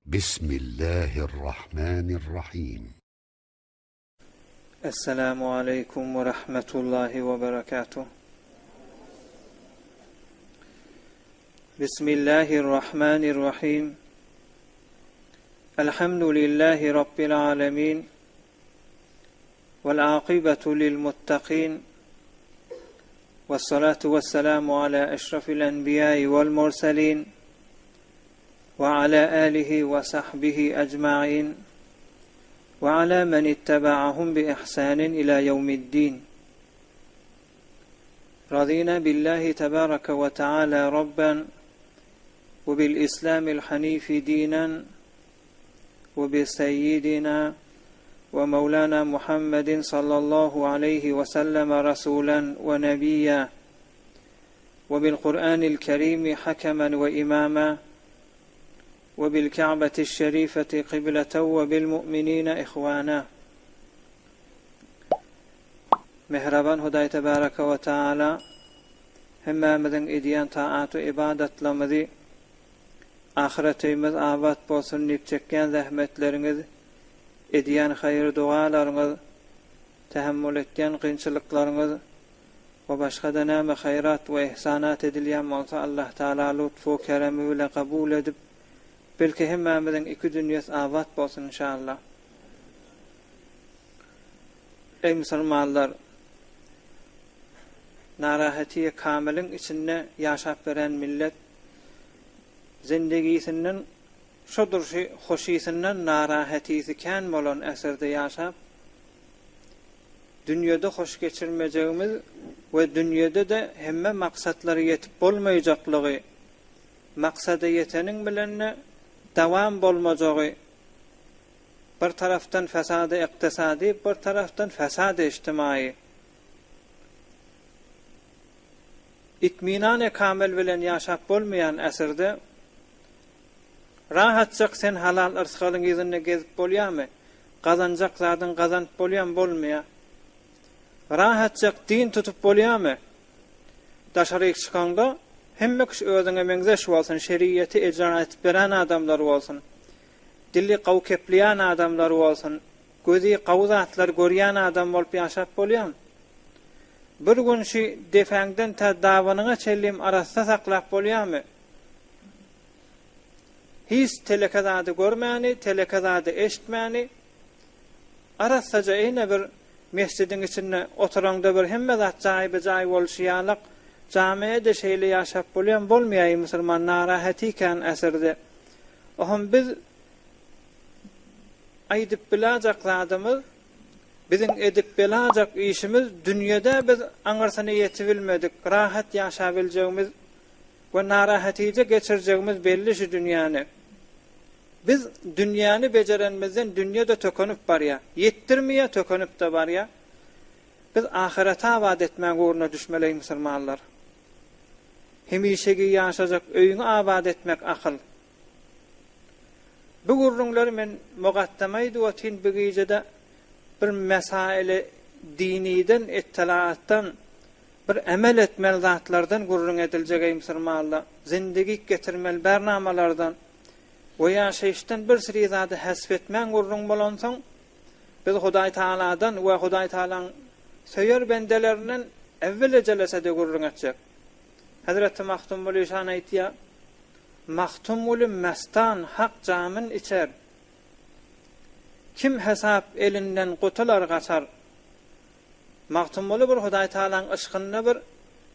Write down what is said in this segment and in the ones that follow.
بسم الله الرحمن الرحيم. السلام عليكم ورحمة الله وبركاته. بسم الله الرحمن الرحيم. الحمد لله رب العالمين، والعاقبة للمتقين، والصلاة والسلام على أشرف الأنبياء والمرسلين، وعلى آله وصحبه أجمعين، وعلى من اتبعهم بإحسان إلى يوم الدين. رضينا بالله تبارك وتعالى ربا، وبالإسلام الحنيف دينا، وبسيدنا ومولانا محمد صلى الله عليه وسلم رسولا ونبيا، وبالقرآن الكريم حكما وإماما، وبالكعبة الشريفة قبلة، وبالمؤمنين إخوانا. Mehraban Huday Tebaraka ve Teala hemmemizin ediyen taat ve ibadetlerimizi ahiretimiz abat bolsun deyip çekken zahmetleriniz, ediyen hayır dualarınız, tehammül etken kıyınçılıklarınız ve başka da näme hayrat ve ihsanat edilyen olsa Allah Teala lütfu keremi ile kabul edip belki hemmemizin iki dünyası abat bolsun inşallah. Ey Müslümanlar, narahatiye kamilin içinde yaşap veren millet, zindegisinden şudur hoşisinden narahatisi kän bolan eserde yaşap, dünyada hoş geçirmeyeceğimiz ve dünyada da hemme maksatları yetip bolmayacaklığı, maksada yetenin bilenine devam bolmayacağı, bir taraftan fesadı iktisadi, bir taraftan fesadı içtimai, itminan-ı kamil bilen yaşap bolmayan eserde rahatçak sen halal ırzkalın izinde gezip bolyamy, kazanacak zadın kazanıp bolyan bolmaya, rahatçak din tutup bolyamy, daşary çıkanda hemme kişi özüne mengzeş bolsun, şeriýeti icra etip beren adamlar bolsun, dilli gaw kepliýän adamlar bolsun, gözi gaw zatlar görýän adam bolup ýaşap bolýan. Bir gün şu defäňden ta dawanyňa çellim arasda saklap bolýamy. Hiç telekazady görmäni, telekazady eşitmäni, arasaja eýne bir mescidin içinde oturanda bir hemme zat jaý bolşýalyk, jamiýede şeýle ýaşap bolýan bolmaýy musulman narahati kan eserde. Ohum biz aýdyp bilajak zadymyz, bizim edip bilajak işimiz dünyada biz aňyrsany ýetibilmedik, rahat ýaşabiljeğimiz we narahatice geçirjeğimiz belli şu dünýäni. Biz dünýäni bejerenmizden dünýede tökönüp barýa, ýetdirmeýe tökönüp de barýa. Biz ahirete abad etmäge uğruna düşmeli musulmanlar. Hemişegi ýaşajak öýüňi abad etmek akyl. Bu gurrunlary men mugattamydy we tin bigijede bir mesaili diniden, ittilaattan, bir emel etmeli zatlardan gurrun ediljegi musulmanlar, zindigi getirmeli bernamalardan we ýaşaýyşdan bir siri zady hasp etmän gurrun bolansaň, biz Hudaý Taala'dan we Hudaý Taala'ň söýer bendelerinden evvele jelesede gurrun etjek. Hazreti Mahtumul İşan aýtýar, Mahtumul mestan hak jamyn içer. Kim hesap elinden kutular gaçar. Mahtumul bir Hudaý Taala'ň ışkyna bir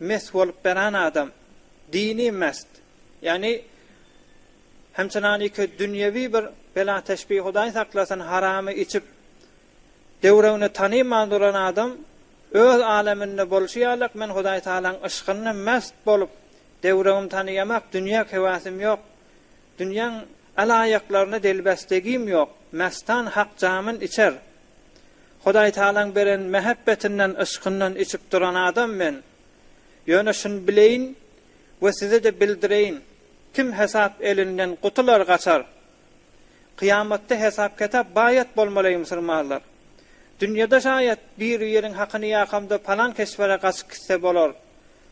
mest bolup beren adam. Dini mest. Yani hemçinani ki dünyevi bir bela teşbih Hudaý saklasın haramy içip dewrewini tanyman duran adam öz aleminde bolşýarlyk, men Hudaý Taala'ň ışkyna mest bolup dewrewimi tanyýamak, dünýä hewasim ýok, dünýäň alaýaklaryna delbestegim ýok, mestan hak jamyn içer. Hudaý Taala'ň beren mehebbetinden, ışkyndan içip duran adam men. Ýöne şunu bileýin we size de bildireýin. Kim hesap elinden kutular gaçar. Kıyamatda hesap kitap bayat bolmaly musulmanlar. Dünyada şayet bir ýeriň hakyny ýakamda falan kesbere gaçyp gitse bolar.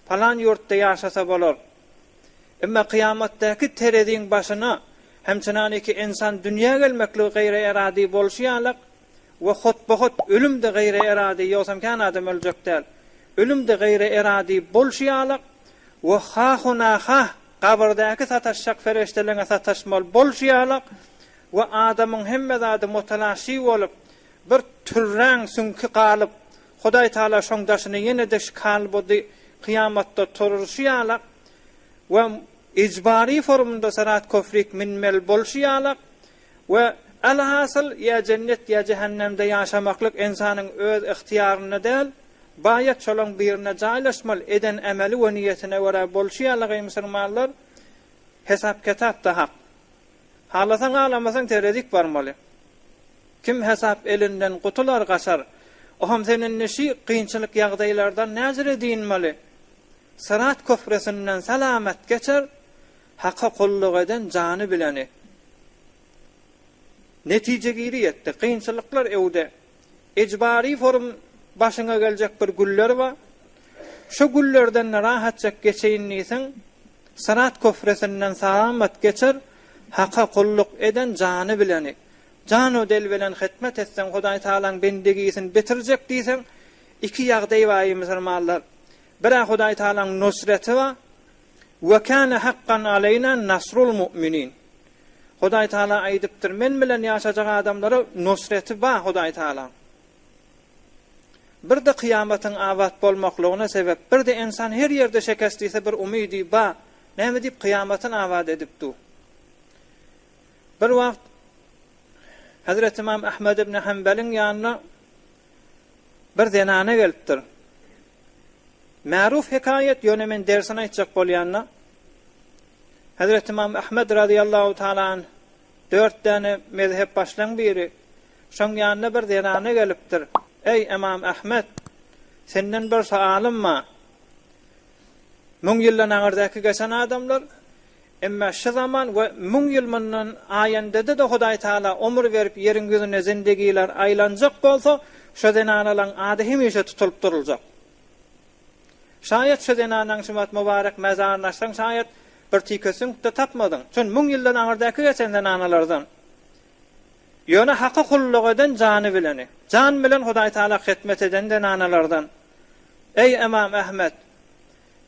Falan ýurtda ýaşasa bolar. Emma kıyamatdaky terediň başyna Hemçinani ki insan dünya gelmekli gayri iradi bolşýarlyk we hotbahot ölüm de gayri iradi ýogsam kan adam öljek däl. Ölüm de gayri iradi bolşýarlyk we hahuna ha qabrdäki sataşşak fereştelere sataşmal bolşýarlyk we adamyň hemme zady mutalaşy bolup bir türräň süňki galyp Hudaý Taala şoňdaşyny ýene de şikal body kıyamatda turuşýarlyk we icbari formunda sarat köfrik minmel bolşýarlyk we alhasıl ya cennet ya cehennemde ýaşamaklyk insanyň öz ihtiýaryna däl baýat çolong birine jaýlaşmal eden emeli we niýetine görä bolşýarlygy musulmanlar hesap kitap da hak. Halasaň alamasaň teredik barmaly. Kim hesap elinden gutular gaşar. Oham senin neşi kıyınçılık ýagdaýlardan näzir edinmeli. Sarat köfresinden salamet geçer, haqqa kulluk eden canı bileni. Netije giri yetti. Kıyınçılıklar evde. Icbari form başına gelecek bir güller var. Şu güllerden rahatça geçeyinliysen, sarat köfresinden salamet geçer, haqqa kulluk eden canı bileni. Canu del bilen hitmet etsen Hudaý Taalaň bendegisin bitirjek diýsen iki ýagdaý var musulmanlar. Bir Hudaý Taalaň nusreti var we kana haqqan aleyna nasrul mu'minin. Hudaý Taala aýdypdyr men bilen ýaşajak adamlara nusreti bar Hudaý Taala. Bir de kıyamatyň awat bolmaklygyna sebep, bir de insan her ýerde şekest diýse bir umydy bar. Näme diýip kıyamatyny awat edipdi. Bir wagt Hazret İmam Ahmed ibn Hanbal'in ýanyna bir zenane gelipdir. Ma'ruf hikayet ýönemen dersine aýtjak bolýanna Hazret İmam Ahmed radıyallahu taala 4 tane mezhep başlaň biri. Şoň ýanyna bir zenane gelipdir. Ey İmam Ahmed, senden bir sualym var. Müň ýyldan aňyrdaky geçen adamlar emma şu zaman we müň ýyl mundan aýanda da Hudaý Taala ömür berip ýeriň gözüne zindegiler aýlanjak bolsa, şu denanalaň ady hemişe tutulup duruljak. Şayet şu denanaň şumat mübarek mezaryna açsaň, şayet bir tikesin de tapmadyň. Çün müň ýyldan aňyrdaky geçen denanalardan ýöne haqqa kulluk eden jany bileni. Jan bilen Hudaý Taala hitmet eden denanalardan. Ey Imam Ahmed,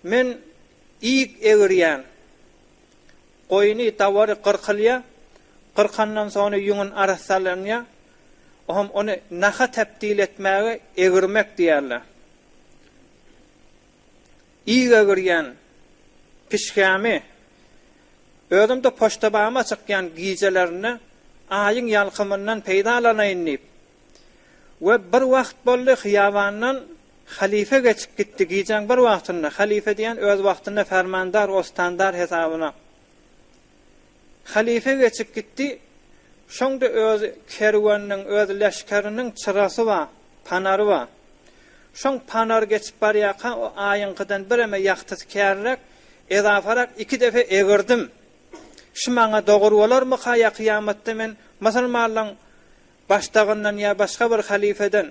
men ilk egirýän Oyni tawary qırqılya, qırqandan sonra ýüňün arasalanya, oham onu naha tepdil etmäge egirmek diýerler. İyi egirýän pişkämi, özümde poştabama çykýan giýjelerini aýyň ýalkymyndan peýdalanaýynyp. We bir wagt boldy hyýawandan halife geçip gitdi giýjäň bir wagtynda. Halife diýen öz wagtynda fermandar we standar hesabyna. Halife geçip gitti. Şoňda öz kerwanyň, öz leşkeriniň çyrasy var, panary var. Şoň panar geçip barýaka o aýynkydan bireme ýaqtysy kärrek, ezafarak 2 defe egirdim. Şu maňa dogry bolarmy haýa kıyamatda men musulmanlaryň başdagyndan ýa başga bir halifeden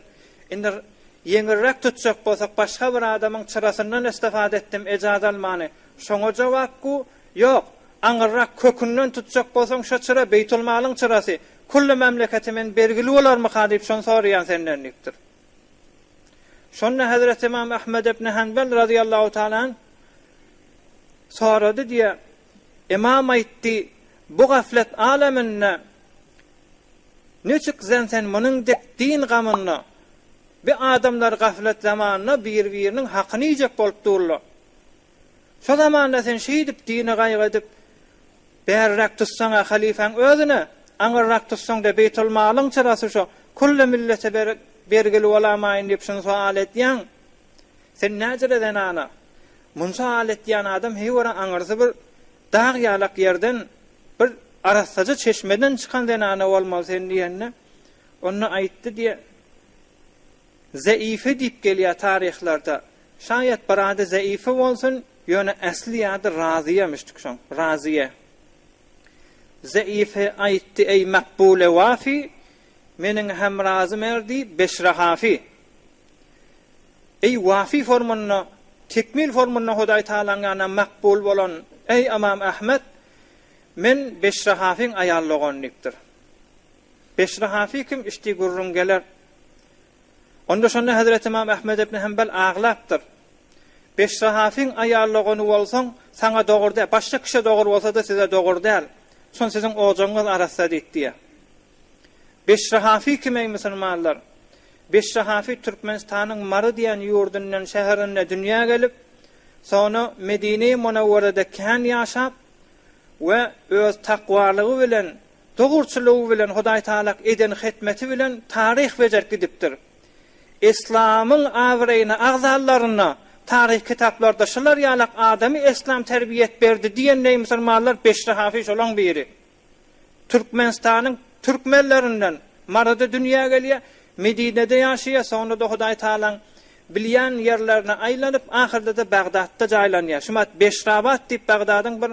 indi ýeňirrek tutjak bolsak başga bir adamyň çyrasyndan istifade etdim, ejaz almany. Şoňa jogapku ýok. Aňyrrak kökünden tutjak bolsaň şu çıra Beytul Malyň çyrasy kullu memleketimin belgili bolarmy hadyp şonu soraýan senden dipdir. Şonda Hazret İmam Ahmed ibn Hanbal radıyallahu taala sorady diye imam aýtdy, bu gaflet aleminde neçik sen munyň din gamyna bir adamlar gaflet zamanına bir-biriniň hakyny ýejek bolup durlar. Şu zamanda sen şeýdip dini gaýg edip berrak tutsaň halifeň özüne, aňyrrak tutsaň da Beytul Malyň çyrasy şu kullu millete bergili bolamaýyn diýip şunu sual etýän. Sen näjere eden ana? Mun sual etýän adam heýwara aňyrsy bir dağ ýalak ýerden bir arasaja çeşmeden çykan denana bolmaly sen diýenne. Onu aýtdy diýe zaife diýip gelýär tarihlarda. Şayet barada zaife bolsun, ýöne asli ýa-da raziýemişdik şoň, raziýe. Zaife aýtdy ey makbule wafi, meniň hem razym erdi beşrahafi. Ey wafi formuna, tekmil formuna Hudaý Taalaň ýa-na makbul bolan ey Imam Ahmed, men Beşrahafin ayarlaganlıktır. Beşrahafi kim işti gurrun geler. Onda şonda Hazreti İmam Ahmed ibn Hanbal ağlaptır. Beşrahafin ayarlagany bolsaň sana dogry däl, başga kişi dogry bolsa da size dogry däl. Son sizin ojaňyz arasynda diýdi. Beşrahafi kim ey musulmanlar? Beşrahafi Türkmenistanyň Mary diýen ýurdundan şäherine dünýä gelip, sonra Medine-i Munawwarada kän ýaşap we öz takwalygy bilen, dogurçylygy bilen Hudaý Taala eden hitmeti bilen tarih bejer gidipdir. İslamyň awreýine agzallaryna tarih kitaplarda şular ýalak adamy İslam terbiýet berdi diýen musulmanlar Beşrahafi şolaň biri. Türkmenistanyň türkmenlerinden Maryda dünýä gelýär, Medine'de ýaşaýar, sonra da Hudaý Taalaň bilýän ýerlerine aýlanyp ahyrda da Bagdadda jaýlanýar. Şumat Beşrabat diýip Bagdadyň bir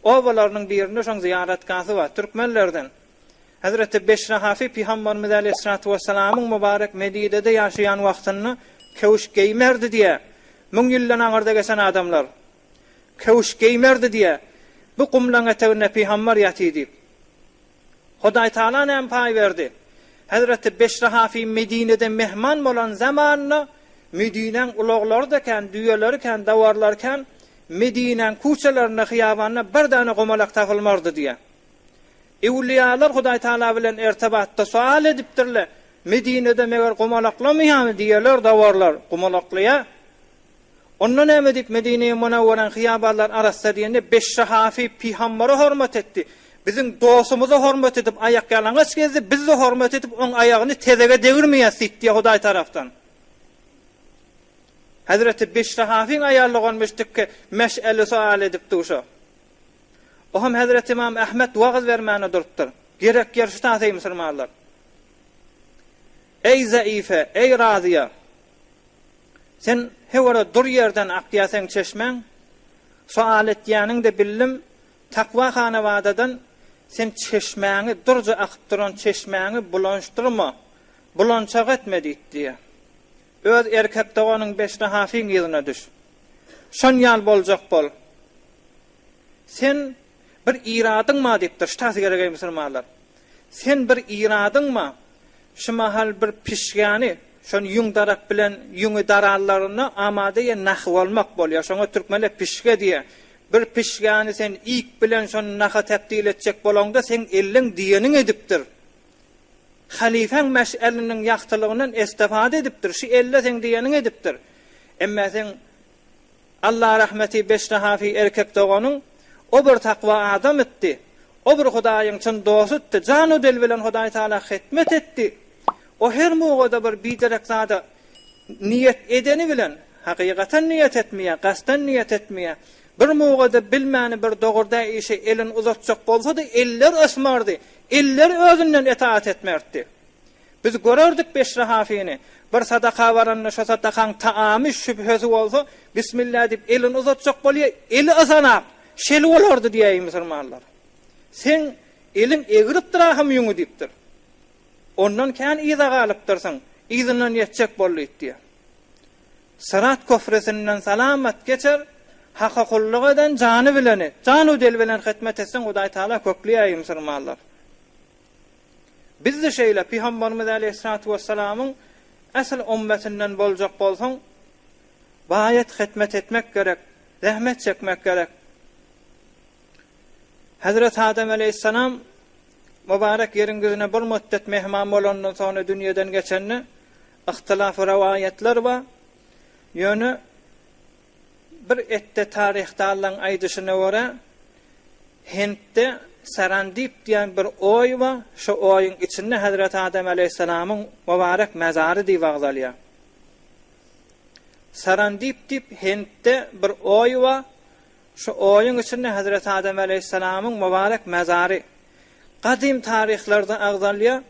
owalarynyň birinde şoň ziyaretgahy bar türkmenlerden. Hazreti Beşrahafi Peygamberimiz Aleyhissalatu vesselam'ın mübarek Medine'de ýaşaýan wagtyny kewş geymerdi diye. Müň ýyldan aňyrda geçen adamlar kewş geymerdi diye bu gumlaň etegine Peygamber ýatydy. Hudaý Taala näme pay berdi? Hazreti Beşrahafi Medine'de mehman bolan zamanna Medine'ň ulaglary da kan, düýeleri kan, dawarlar kan Medine'ň kuçalarına, hyýabanna bir dana gomalak tapylmardy diye. Ewliýalar Hudaý Taala bilen irtibatda sual edipdirler. Medine'de meger gomalaklamaýarmy diýerler dawarlar, gomalaklaya. Ondan näme dip Medine-i Munawwaraň hyýabanlar arasynda diýende Beşrahafi Peýgamberi hormat etdi. Bizim dostumuza hormat edip ayak yalaňaç gezdi, biz de hormat edip on ayagyny tezege degirmeýäs diýdi Hudaý tarapdan. Hazreti Beşrahafiň ayarlagan müştikki meş'eli sual edipdi uşa. Oham Hazreti İmam Ahmed wagz bermäne durupdyr. Gerek ýerşde aty musulmanlar. Ey zaife, ey raziya. Sen hewara dur yerden akdiýasaň çeşmeň, sual etýäniň de billim, takwa hanawadadan sen çeşmeňi durja akyp duran çeşmeňi bulanşdyrma, bulançak etme diýdi. Öz erkek doganyň Beşrahafiň ýylyna düş. Şon ýal boljak bol. Sen bir iradyňma diýipdir, ştasy gerek musulmanlar. Sen bir iradyňma, şu mahal bir pişgani, şon ýüň darak bilen ýüňi darallaryna amada ýa nahw bolmak bolýar. Şoňa türkmenler pişge diýe. Bir pişgani sen ilk bilen şon naha tebdil etjek bolanda sen elliň diýeniň edipdir. Halifeň meş'eliniň ýagtylygyndan istifade edipdir. Şu elle sen diýeniň edipdir. Emma sen Allah rahmeti Beşrahafi erkek doganyň o bir takwa adam etdi. O bir Hudaýyň çyn dostutdy. Jany del bilen Hudaý Taala hitmet etdi. O her mugada bir biderek zada niyet edeni bilen hakykatan niyet etmeýär, gastan niyet etmeýär. Bir mugada bilmäni bir dogurda işe elin uzatjak bolsa da eller asmardy. Eller özünden itaat etmerdi. Biz görerdik Beşrahafiňi. Bir sadaka baranna şu sadakaň taamy şüphesi bolsa bismillah dip elin uzatjak bolýar, eli asanap şel bolardy diýýär musulmanlar. Sen elin egirip duraham ýüňi diýipdir. Ondan kän iza galypdyrsyň, izinden ýetjek bolýar diýär. Sırat köfresinden salamat geçer, haqqa eden jany bileni, jany del bilen hitmet etsen Hudaý Taala kökleýär musulmanlar. Biz de şeýle Peygamberimiz Aleyhissalatu vesselam'ın asl ummetinden boljak bolsaň, bayat hitmet etmek gerek, zahmet çekmek gerek. Hazret Adem Aleyhissalam mübarek ýeriňizine bir müddet mehman bolandan sonra dünýeden geçenni ihtilaf rivayetler var. Ýöne bir ette tarihde Allah'ın aýdyşyna göre Hindde Sarandip diýen bir oy var. Şu oýyň içinde Hazret Adem Aleyhissalam'ın mübarek mezarı diýip wagzalýar. Sarandip diýip Hindde bir oy var. Şu oýyň içinde Hazret Adem Aleyhissalam'ın mübarek mezarı. Qadim tarihlerde agzalýar.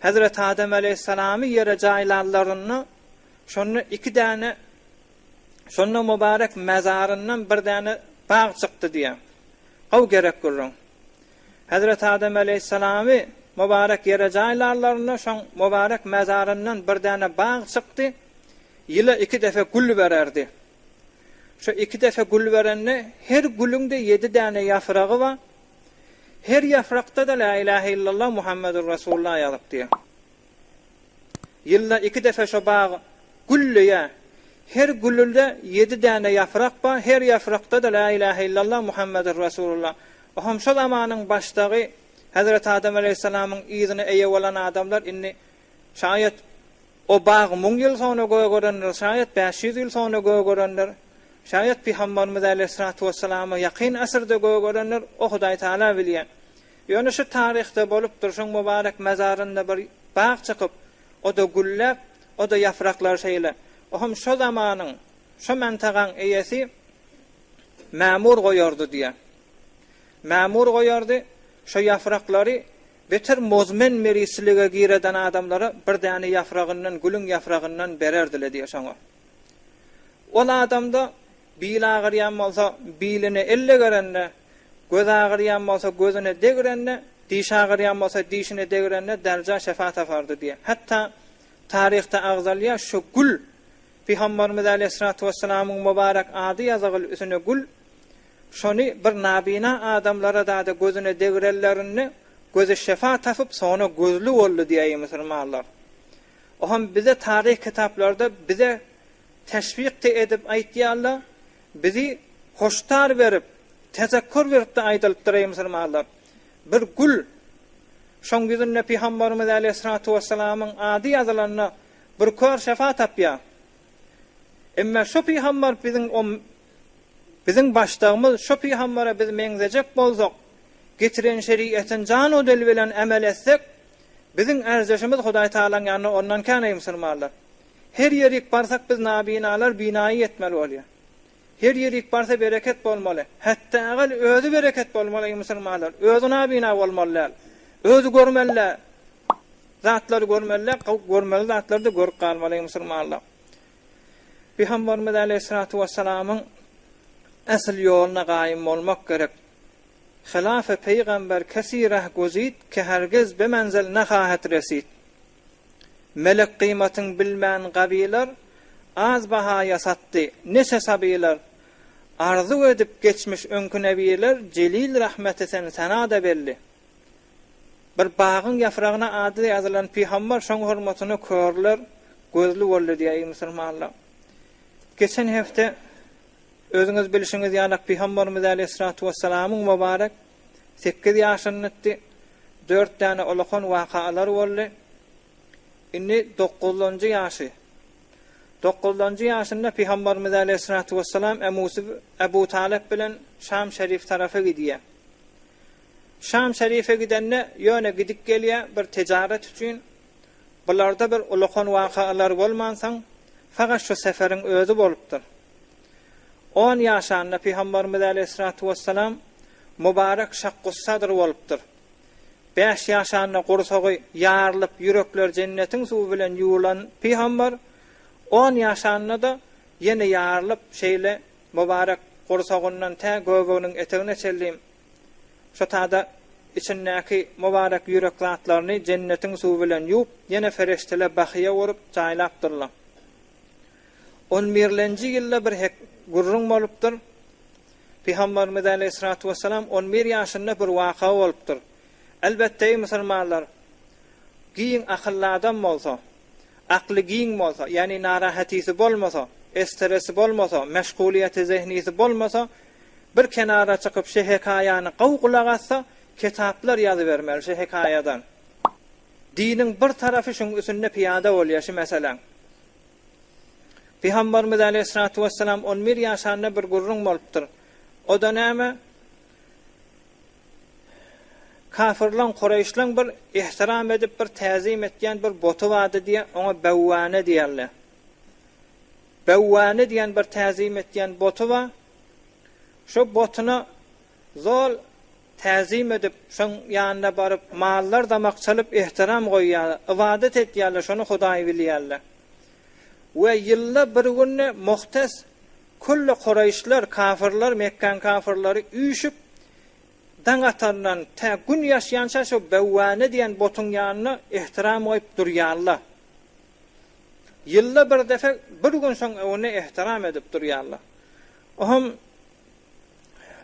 Hazret Adem Aleyhissalam'ı ýere jaýlanlaryny şonu iki däne şonu mübarek mezarından bir däne bağ çykdy diýär. Aw gerek görüň. Hazret Adem Aleyhissalam'ı mübarek ýere jaýlanlaryny şon mübarek mezarından bir däne bağ çykdy. Ýyla iki defe gül bererdi. Şu iki defe gül berende her gülüňde 7 däne ýafragy bar. her yaprakta da la ilahe illallah Muhammedur Resulullah yazıp diye. Yılda 2 defa şu bağ güllüye, her güllülde 7 tane yaprak var, her yaprakta da la ilahe illallah Muhammedur Resulullah. Ohum şu zamanın baştağı Hazreti Adem Aleyhisselam'ın izini eye olan adamlar inni şayet o bağ 1000 yıl sonra görenler, şayet 500 yıl sonra görenler, şayet Peygamberimiz Aleyhissalatu vesselam'ı yakın asırda görenler o Hudaý Taala bilýär. Ýöne şu tarihte bolup durşan mübarek mezarında bir bağ çıkıp o da güllep, o da yapraklar şeyle. Ohum şu zamanın, şu mentaqan eyesi memur goýardy diye. Memur goýardy, şu yaprakları beter mozmen merislige gireden adamlara bir tane yaprağından, gülün yaprağından bererdile diye şoňa. Ol adamda bil ağıryan bolsa bilini elle görenne, göz ağıryan bolsa gözüne degirenne, diş ağıryan bolsa dişine degirenne derja şefaat afardy diye. Hatta tarihte agzalya şu gül Peygamberimiz Aleyhissalatu vesselam'ın mübarek adı yazılı üstüne gül şonu bir nabina adamlara da gözüne degirellerini gözü şefaat tapıp sonra gözlü oldu diye Müslümanlar. Ohum bize tarih kitaplarda bize teşvik de edip aýtýarlar, bizi hoştar verip, tezekkür verip de aýdylypdyr Müslümanlar. Bir gül şoň bizin Peygamberimiz Aleyhissalatu vesselam'ın adı yazılanna bir kör şefaat tapýar. Emma şu Peygamber bizim başdağımız şu Peygambere biz meňzejek bolsak, getiren şeriatin can ödel bilen amel etsek, bizim erzeşimiz Hudaý Taalaň ýanyna ondan kän Müslümanlar. Her ýerik barsak biz nabinalar binaý etmeli bolýar. Her ýerik barsa bereket bolmaly. Hatta agal özü bereket bolmaly Müslümanlar. Özü nabina bolmalylar. Özü görmeliler. Zatlary görmeliler, görmeli zatlary da görüp galmaly Müslümanlar. Peygamberimiz Aleyhissalatu vesselam'ın asl ýoluna gaýym bolmak gerek. Hilafe peygamber kesireh gözit ki hergez be menzel nahahat resit. Melek kıymatın bilmän gabiler az bahaya satdy. Neçe sabiler arzu edip geçmiş önkü nebiler celil rahmeti sana da belli. Bir bağın yaprağına adı yazılan Peygamber şoň hormatyny körler gözlü boldy diýär Müslümanlar. Geçen hafta özüňiz bilişiňiz ýaly Peygamberimiz Aleyhissalatu vesselam'ın mübarek 8 ýaşynda 4 tane olakan wakalar boldy. Inni 9-njy ýaşy. 9-njy ýaşynda Peygamberimiz Aleyhissalatu vesselam Ebu Talib bilen Şam şerif tarafa gidýär. Şam şerife gidenne ýöne gidip gelýär bir tijaret üçin. Bularda bir olakan wakalar bolmansaň, faqat şu seferiň özü bolupdyr. 10 ýaşanda Peygamberimiz Aleyhissalatu vesselam mübarek şakkus sadr bolupdyr. 5 ýaşanda gursagy ýarlyp ýürekler jennetiň suwy bilen ýuwulan Peygamber 10 ýaşanda da ýene ýarlyp şeýle mübarek gursagyndan tä göwgüniň etegine çeldim. Şu tada içindäki mübarek ýürek zatlaryny jennetiň suwy bilen ýuwup ýene ferişteler bahyýa worup jaýlapdyrlar. 11-nji ýylda bir gurrun bolupdyr. Peygamberimiz Aleyhissalatu vesselam 11 ýaşynda bir waka bolupdyr. Elbette Müslümanlar giň akylly adam bolsa, akly giň bolsa, ýani narahatysi bolmasa, stresi bolmasa, meşguliýeti zehnisi bolmasa, bir kenara çykyp şu hekaýany gowgulak atsa, kitaplar ýazyp bermeli şu hekaýadan. Diniň bir tarafy şoň üstünde piýada bolýar şu meselem. Peygamberimiz Aleyhissalatu vesselam 11 ýaşanda bir gurrun bolupdyr. O da näme? Kafirlan Qurayşlan bir ihtiram edip bir täzim etýän bir botu wady diýe ona Bawwana diýerler. Bawwana diýen bir täzim etýän botu wa şu botuna zol täzim edip şoň ýanyna baryp mallar damak çalyp ihtiram goýýar, ibadet etýärler, şonu Hudaý bilýärler. Ve yılda bir günne muhtes kullu Qurayşlar, kafirler, Mekkan kafirleri üýüşüp daňatardan ta gün ýaşaýança şu Bawwana diýen botun ýanyna ihtiram goýup durýarlar. Yılda bir defa bir gün soň onu ihtiram edip durýarlar. Ohum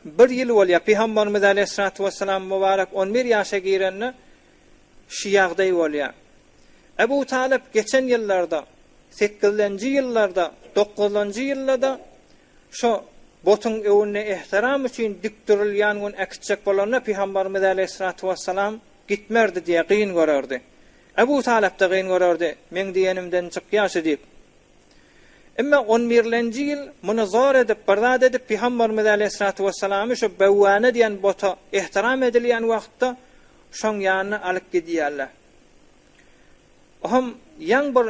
bir yıl bolýar Peygamberimiz Aleyhissalatu vesselam mübarek 11 ýaşa girenni şu ýagdaý bolýar. Ebu Talib geçen yıllarda 8-nji ýyllarda 9-njy ýyllarda şu botun öwüne ihtiram üçin dikdirilýän gün ekitjek bolanyna Peygamberimiz Aleyhissalatu vesselam gitmerdi diye gyn görerdi. Ebu Talib da gyn görerdi. Men diýenimden çykýaşy diýip. Emma 11-nji ýyl muny zor edip bardat edip Peygamberimiz Aleyhissalatu vesselam şu bewane diýen bota ihtiram edilýän wagtda şoň ýanyna alyp gidýärler. Oham ýang bir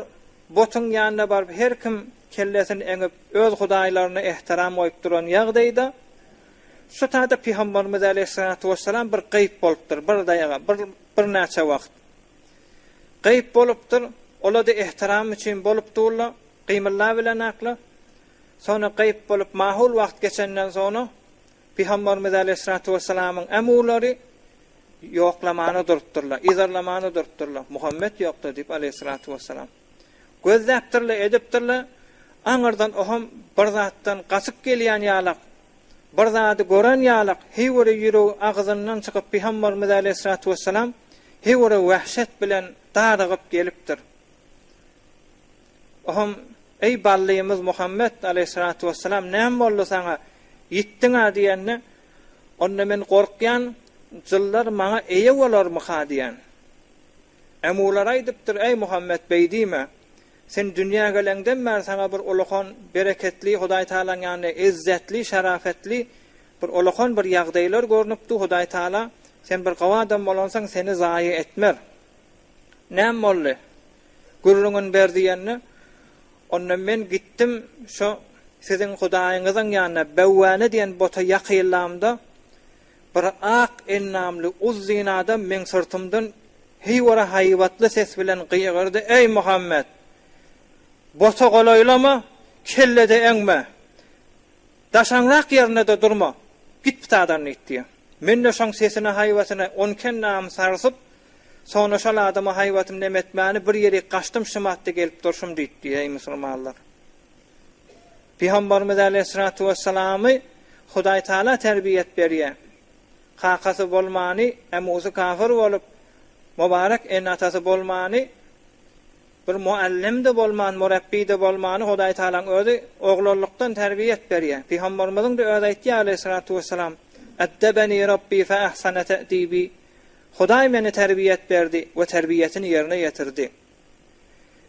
botun ýanyna barıp her kim kellesini eňip öz hudaýlaryna ihtiram goýup duran ýagdaýda şu taýda Peygamberimiz Aleyhissalatu vesselam bir gyýp bolupdyr, bir daýaga, bir näçe wagt. Gyýp bolupdyr, olada ihtiram üçin bolupdyrlar, gymyllar bilen akla. Sonra gyýp bolup mahul wagt geçenden sonra Peygamberimiz Aleyhissalatu vesselamyň emulary ýoklamany durupdyrlar, izarlamany durupdyrlar. Muhammed ýokdy diýip Aleyhissalatu vesselam. Gözläpdirler, edipdirler. Aňyrdan oham bir zatdan gaçyp gelýän ýalak, bir zady gören ýalak, hewre ýüregi agzyndan çykyp Peygamberimiz Aleyhissalatu vesselam hewre wahşet bilen darygyp gelipdir. Oham ey ballyýymyz Muhammed Aleyhissalatu vesselam näme boldy saňa ýitdiňa diýenni, onda men gorkýan jyllar maňa eýe bolarmy ha diýen. Emular aýdypdyr, ey Muhammed beýdime? Sen dünya gelenden mer sana bir ulukon bereketli Hudaý Taalaň ýanyna izzetli, şarafetli bir ulukon bir ýagdaýlar görnüpdi. Hudaý Taala sen bir gawadam bolansaň seni zaýy etmer. Näme boldy? Gurrunun berdiýänni ondan men gittim şu sizin Hudaýyňyzyň ýanyna bewane diýen bota ýakynlamda bir ak ennamly uzzinada men sırtymdan heýwara haýwatly ses bilen gyýgyrdy. Ey Muhammed, bota golaýlama, kellede eňme. Daşanrak ýerine de durma. Git pitadan etdi. Men de şoň sesine haýwatyna onken nam sarsyp, sonra şol adama haýwatym nemetmäni bir ýere gaçdym şymatdy gelip durşum diýdi ey musulmanlar. Peygamberimiz Aleyhissalatu vesselamy Hudaý Taala terbiýet berýär. Kakasy bolmany, emuzy kafir bolup, mübarek enatası bolmany, bir muallim de bolman, murabbi de bolmany Hudaý Taalaň özi oglonlukdan terbiýet berýär. Peygamberimiziň de özi aýtdy Aleyhissalatu vesselam: "Addabani Rabbi fa ahsana ta'dibi." Hudaý meni terbiýet berdi we terbiýetini ýerine ýetirdi.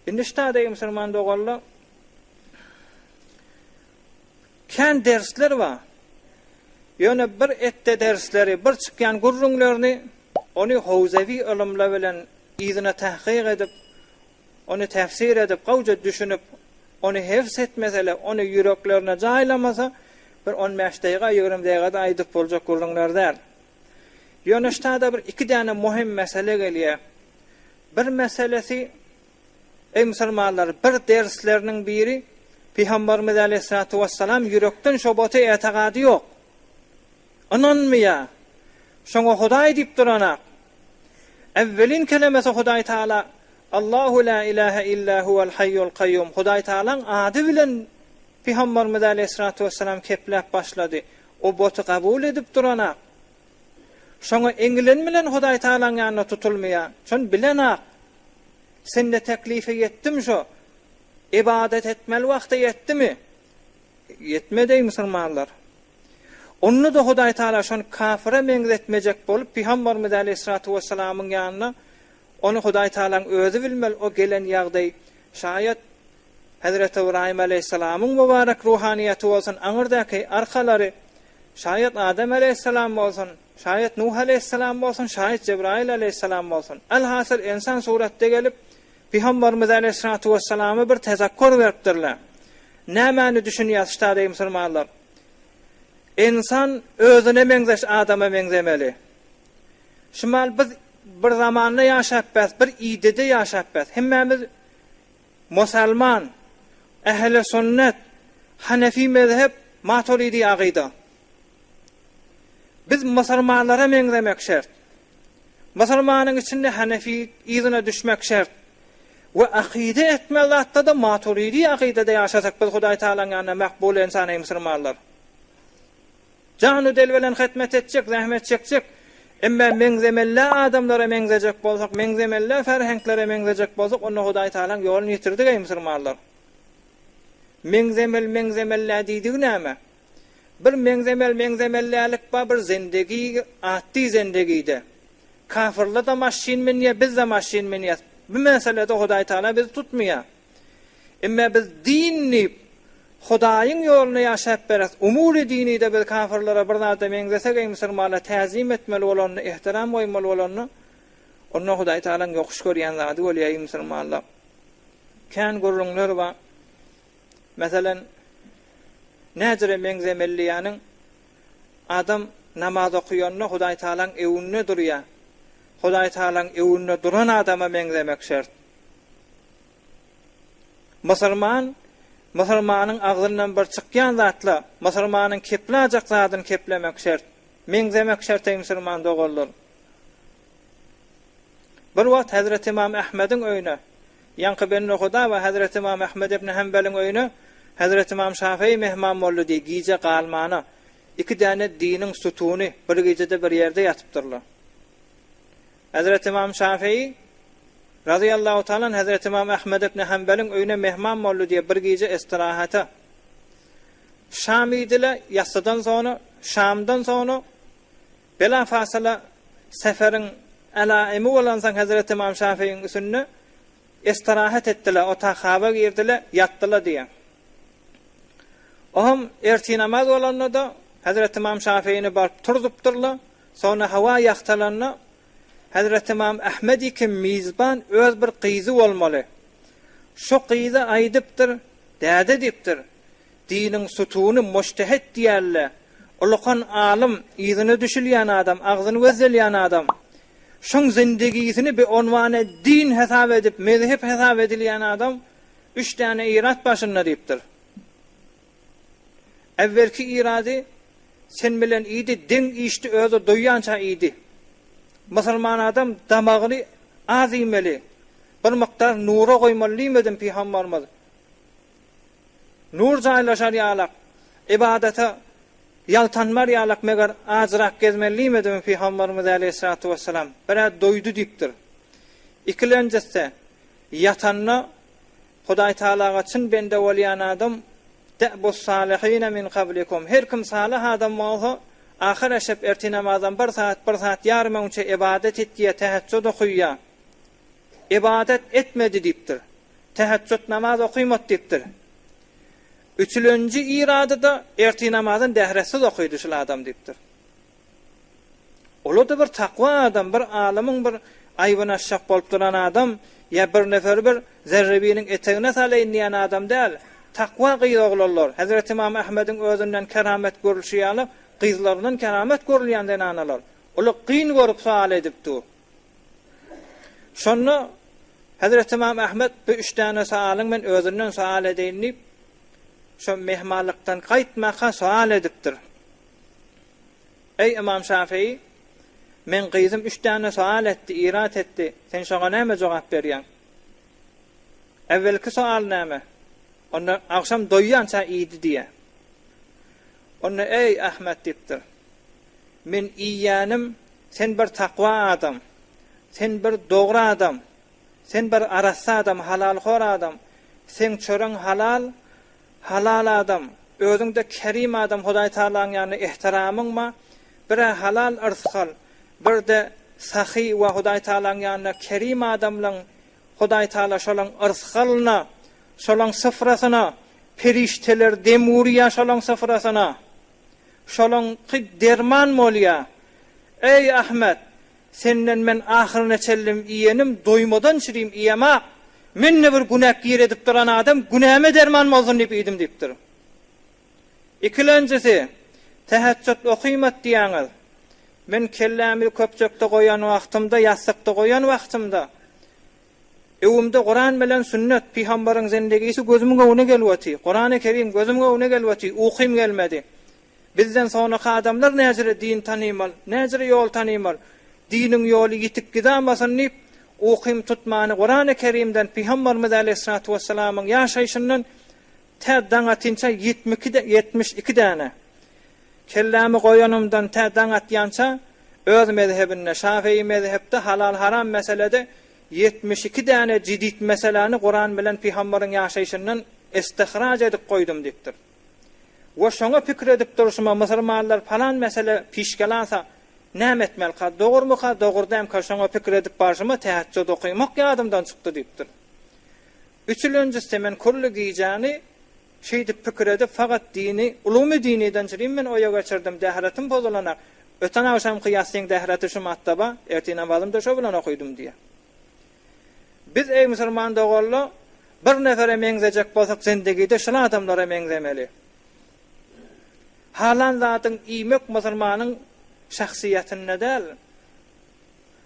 Indi ştada musulman dogallar kan dersler var. Ýöne bir etde dersleri, bir çykýan gurrunlaryny onu howzawi ilimler bilen ýyzyna tahqiq edip, onu tefsir edip, gawja düşünüp, onu hefs etmesele, onu yüreklerine jaýlamasa, bir 15 daýga, 20 daýgada aýdyp boljak gurrunlardan. Ýöne ştada bir iki däne muhim mesele gelýär. Bir meselesi, ey musulmanlar, bir dersleriniň biri Peygamberimiz Aleyhissalatu vesselam yürekden şobata etiqady ýok. Ananmaya, şoňa Hudaý diýip duranak. Evvelin kelimesi Hudaý Taala, Allahu la ilahe illa huvel hayyul qayyum. Hudaý Taalaň ady bilen Peygamberimiz Aleyhissalatu vesselam kepläp başlady. O botu kabul edip duranak. Şoňa eňilen bilen Hudaý Taalaň ýanyna tutulmaya, şon bilenak. Sende teklife yetdim şo. İbadet etmel wagty yetdimi? Yetmedi musulmanlar. Onu da Hudaý Taala şon kafira meňzetmejek bolup Peygamberimiz Aleyhissalatu vesselamyň ýanyna onu Hudaý Taalaň özi bilmel o gelen ýagdaý şayet Hazreti İbrahim Aleyhissalamyň mübarek ruhaniýaty bolsun, aňyrdaky arkalary şayet Adem Aleyhissalam bolsun, şayet Nuh Aleyhissalam bolsun, şayet Cebrail Aleyhissalam bolsun. Alhasil insan suratda gelip Peygamberimiz Aleyhissalatu vesselamy bir tezakkur beripdirler. Nämäni düşünýär ştada musulmanlar? İnsan özüne meňzeş adama meňzemeli. Şumal biz bir zamanda ýaşapbäs, bir ýygyda ýaşapbäs. Hemmemiz musulman, ehli sünnet, Hanefi mezhep, Maturidi aqida. Biz musulmanlara meňzemek şert. Musulmanyň içinde Hanefi ýygyna düşmek şert. Ve aqide etmeli hatta da Maturidi aqidada ýaşasak biz Hudaý Taalaň ýanyna makbul insan musulmanlar. Canı delvelen hizmet etjek, zahmet çekjek. Emma mengzemelle adamlara mengzejek bolsak, mengzemelle ferhenklere mengzejek bolsak, onu Hudaý Taala ýolunu ýitirdi ey musulmanlar. Mengzemelle diýdi näme? Bir mengzemellik ba bir zindegi, atdi zindegide. Kafirler da maşin minýär, biz de maşin minýär. Bu meselede Hudaý Taala bizi tutmuyor. Emma biz dinni Hudaýyň ýoluna ýaşap beres. Umury dini de biz kafirlere bir zada mengzesek ey musulmanlar täzim etmeli bolany, ihtiram goýmaly bolany. Onu Hudaý Taalaň ýokuş görýän zady bolýar ey musulmanlar. Kän gurrunlar ba. Meselen näjere mengzemelliýanyň adam namaz okuýanna Hudaý Taalaň ewünde durýar. Hudaý Taalaň ewünde duran adama mengzemek şert. Musulmanyň agzyndan bir çykýan zatla, musulmanyň kepläjek zadyny keplemek şert. Mengzemek şert ey musulman dogullar. Bir wagt Hazrat İmam Ahmediň öýüne, ýanky ben okuda we Hazrat İmam Ahmed ibn Hanbaliň öýüne Hazrat İmam Şafii mehman boldy diýip giýje galmana. Iki däne diniň sütuny bir gecede bir ýerde ýatypdyrlar. Hazrat İmam Şafii radıyallahu ta'ala Hazrat İmam Ahmed ibn Hanbaliň öýüne mehman boldy diýip bir gece istirahata. Şamidile ýasadan soňra, Şamdan soňra bela fasala seferiň alaimi bolan saň Hazrat İmam Şafiiň üstünde istirahat etdiler, o tahaba girdiler, yattılar diye. Ohum erti namaz olanlar da Hazrat İmam Şafii'ni barıp turdupdurlar. Sonra hava ýaktalanlar. Hazrat İmam Ahmed iki mizban öz bir qizi bolmaly. Şu qizi aýdypdyr, däde diýipdir. Diniň sütuny mujtehid diýerler. Ulukan alim, ýyzyny düşülýän adam, agzyny gözelýän adam. Şoň zindigisini bir onwany din hesap edip, mezhep hesap edilýän adam 3 tane irat başynda diýipdir. Evvelki iradi sen bilen iyidi, din işti özü doýança iyidi. Musulman adam damagyny az ýemeli. Bir miktar nura goýmaly medem Peygamberimiz. Nur jaýlaşar ýalak, ibadete yaltanmar ýalak meger azrak gezmeli medem Peygamberimiz aleyhissalatu vesselam. Bira doýdu diýipdir. İkilenjisi yatanna Hudaý Taalaga çyn bende bolýan adam bu salihine min qablikum. Her kim salih adam bolsa, ahir eşep erti namazdan bir saat yarım önce ibadet etdiye teheccüd okuýar. İbadet etmedi diýipdir. Teheccüd namaz okuýmat diýipdir. Üçüncü iradyda erti namazdan dehresiz okuýdy şu adam diýipdir. Olu da bir takwa adam, bir aliming bir aýbyna şak bolup duran adam, ya bir nefer bir zerrebiniň etegine salaýan adam däl. Takwa gyýdaglar. Hazrat İmam Ahmediň özünden keramet görülýär, gyzlaryndan keramet görülýänden analar. Olu qyn görüp sual edipdi. Şonu Hazrat İmam Ahmed bu 3 tane sualyň men özünden sual edeýin. Şu mehmanlykdan gaýtmaka sual edipdir. Ey İmam Şafii, men gyzym 3 tane sual etdi, irat etdi. Sen şoňa näme jogap berýän? Evvelki sual näme? Onu akşam doýança iyidi diye. Onu ey Ahmet diýipdir. Men iýanym, sen bir takwa adam, sen bir dogry adam, sen bir arasy adam, halalxor adam, sen çöreň halal adam, özüňde kerim adam, Hudaý Taalaň ýanyna ihtiramyň ma, bir halal irsal, bir de sahy we Hudaý Taalaň ýanyna kerim adamlaň Hudaý Taala şolaň irsalna, şolaň syfrasyna, perişteler demuriýa şolaň syfrasyna, şolaň derman bolýar. Ey Ahmet, senden men ahyryna çellim iýenim, doýmadan çyryym iýema, menne bir günah gir edip duran adam, günäme derman bolsun diýip idim diýipdir. İkilenjisi, teheccüd okuýmat diýäňiz. Men kellämi köpçekde goýan wagtymda, ýassakda goýan wagtymda, ewimde Qur'an bilen sünnet, Peýgamberiň zendegisi gözüme öňe gelýärdi. Qur'an-ı Kerim gözüme öňe gelýärdi, okuym gelmedi. Bizden soňra adamlar näjere din tanymal, näjere ýol tanymal, diniň ýoly ýitip gidamasyň diýip okuym tutmany Qur'an-ı Kerimden Peýgamberimiz aleyhissalatu vesselamyň ýaşaýşyndan tädaňa tinçe 72 däne. kellemi koyanımdan täden atyança öz mezhebinde Şafii mezhepde halal haram meselede 72 tane cidid meseleni Kur'an bilen Peygamberin yaşayışından istihraç edip koydum dipdir. Ve şoňa pikir edip duruşma musulmanlar falan mesele pişgelansa näme etmel ka dogurmy ka dogurdam ka şoňa pikir edip barşyma tähäccüd okuymak ýadymdan çykdy dipdir. Üçüncüsü men kullu giyjany şeýdi pikir edip fakat dini ulumy diniden çyryň men oýa geçirdim dähratim bozulanak. Öten awşam kıyasyn dährati şu mattaba erti namazymda şo bilen okuydum diye. Biz ey musulman dogurly bir nefere meňzejek bolsak zindegide şol adamlara meňzemeli. Halan zatın iýmek musulmanyň şahsiýetine däl.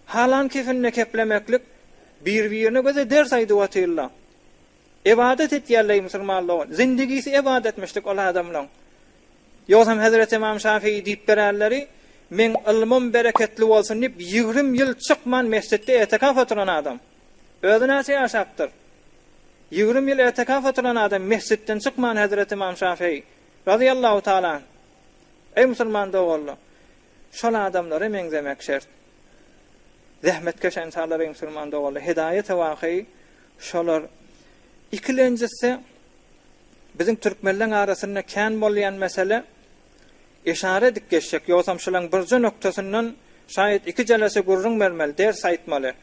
Halan kefinne keplemeklik bir-birine göze ders aýdyp oturlar. İbadet etýärler musulmanlar. Zindegisi ibadet etmişlik ol adamlar. Ýogsam Hazrat İmam Şafii diýip bererleri, men ilmim bereketli bolsun diýip 20 ýyl çykman mescidde etikaf oturan adam. Özüne ýaşapdyr. 20 ýyl etikaf oturan adam mescidden çykman Hazrat İmam Şafii radıyallahu taala. Ey musulman dogurly, şol adamlara meňzemek şert. Zähmetkeş insanlar ey musulman dogurly, hidayet waqy şolar. İkincisi bizim türkmenler arasında kän bolýan mesele işare edip geçecek. Ýogsam şolaň birji noktasyndan şaýat 2 jelesi gurrun bermeli, ders aýtmaly.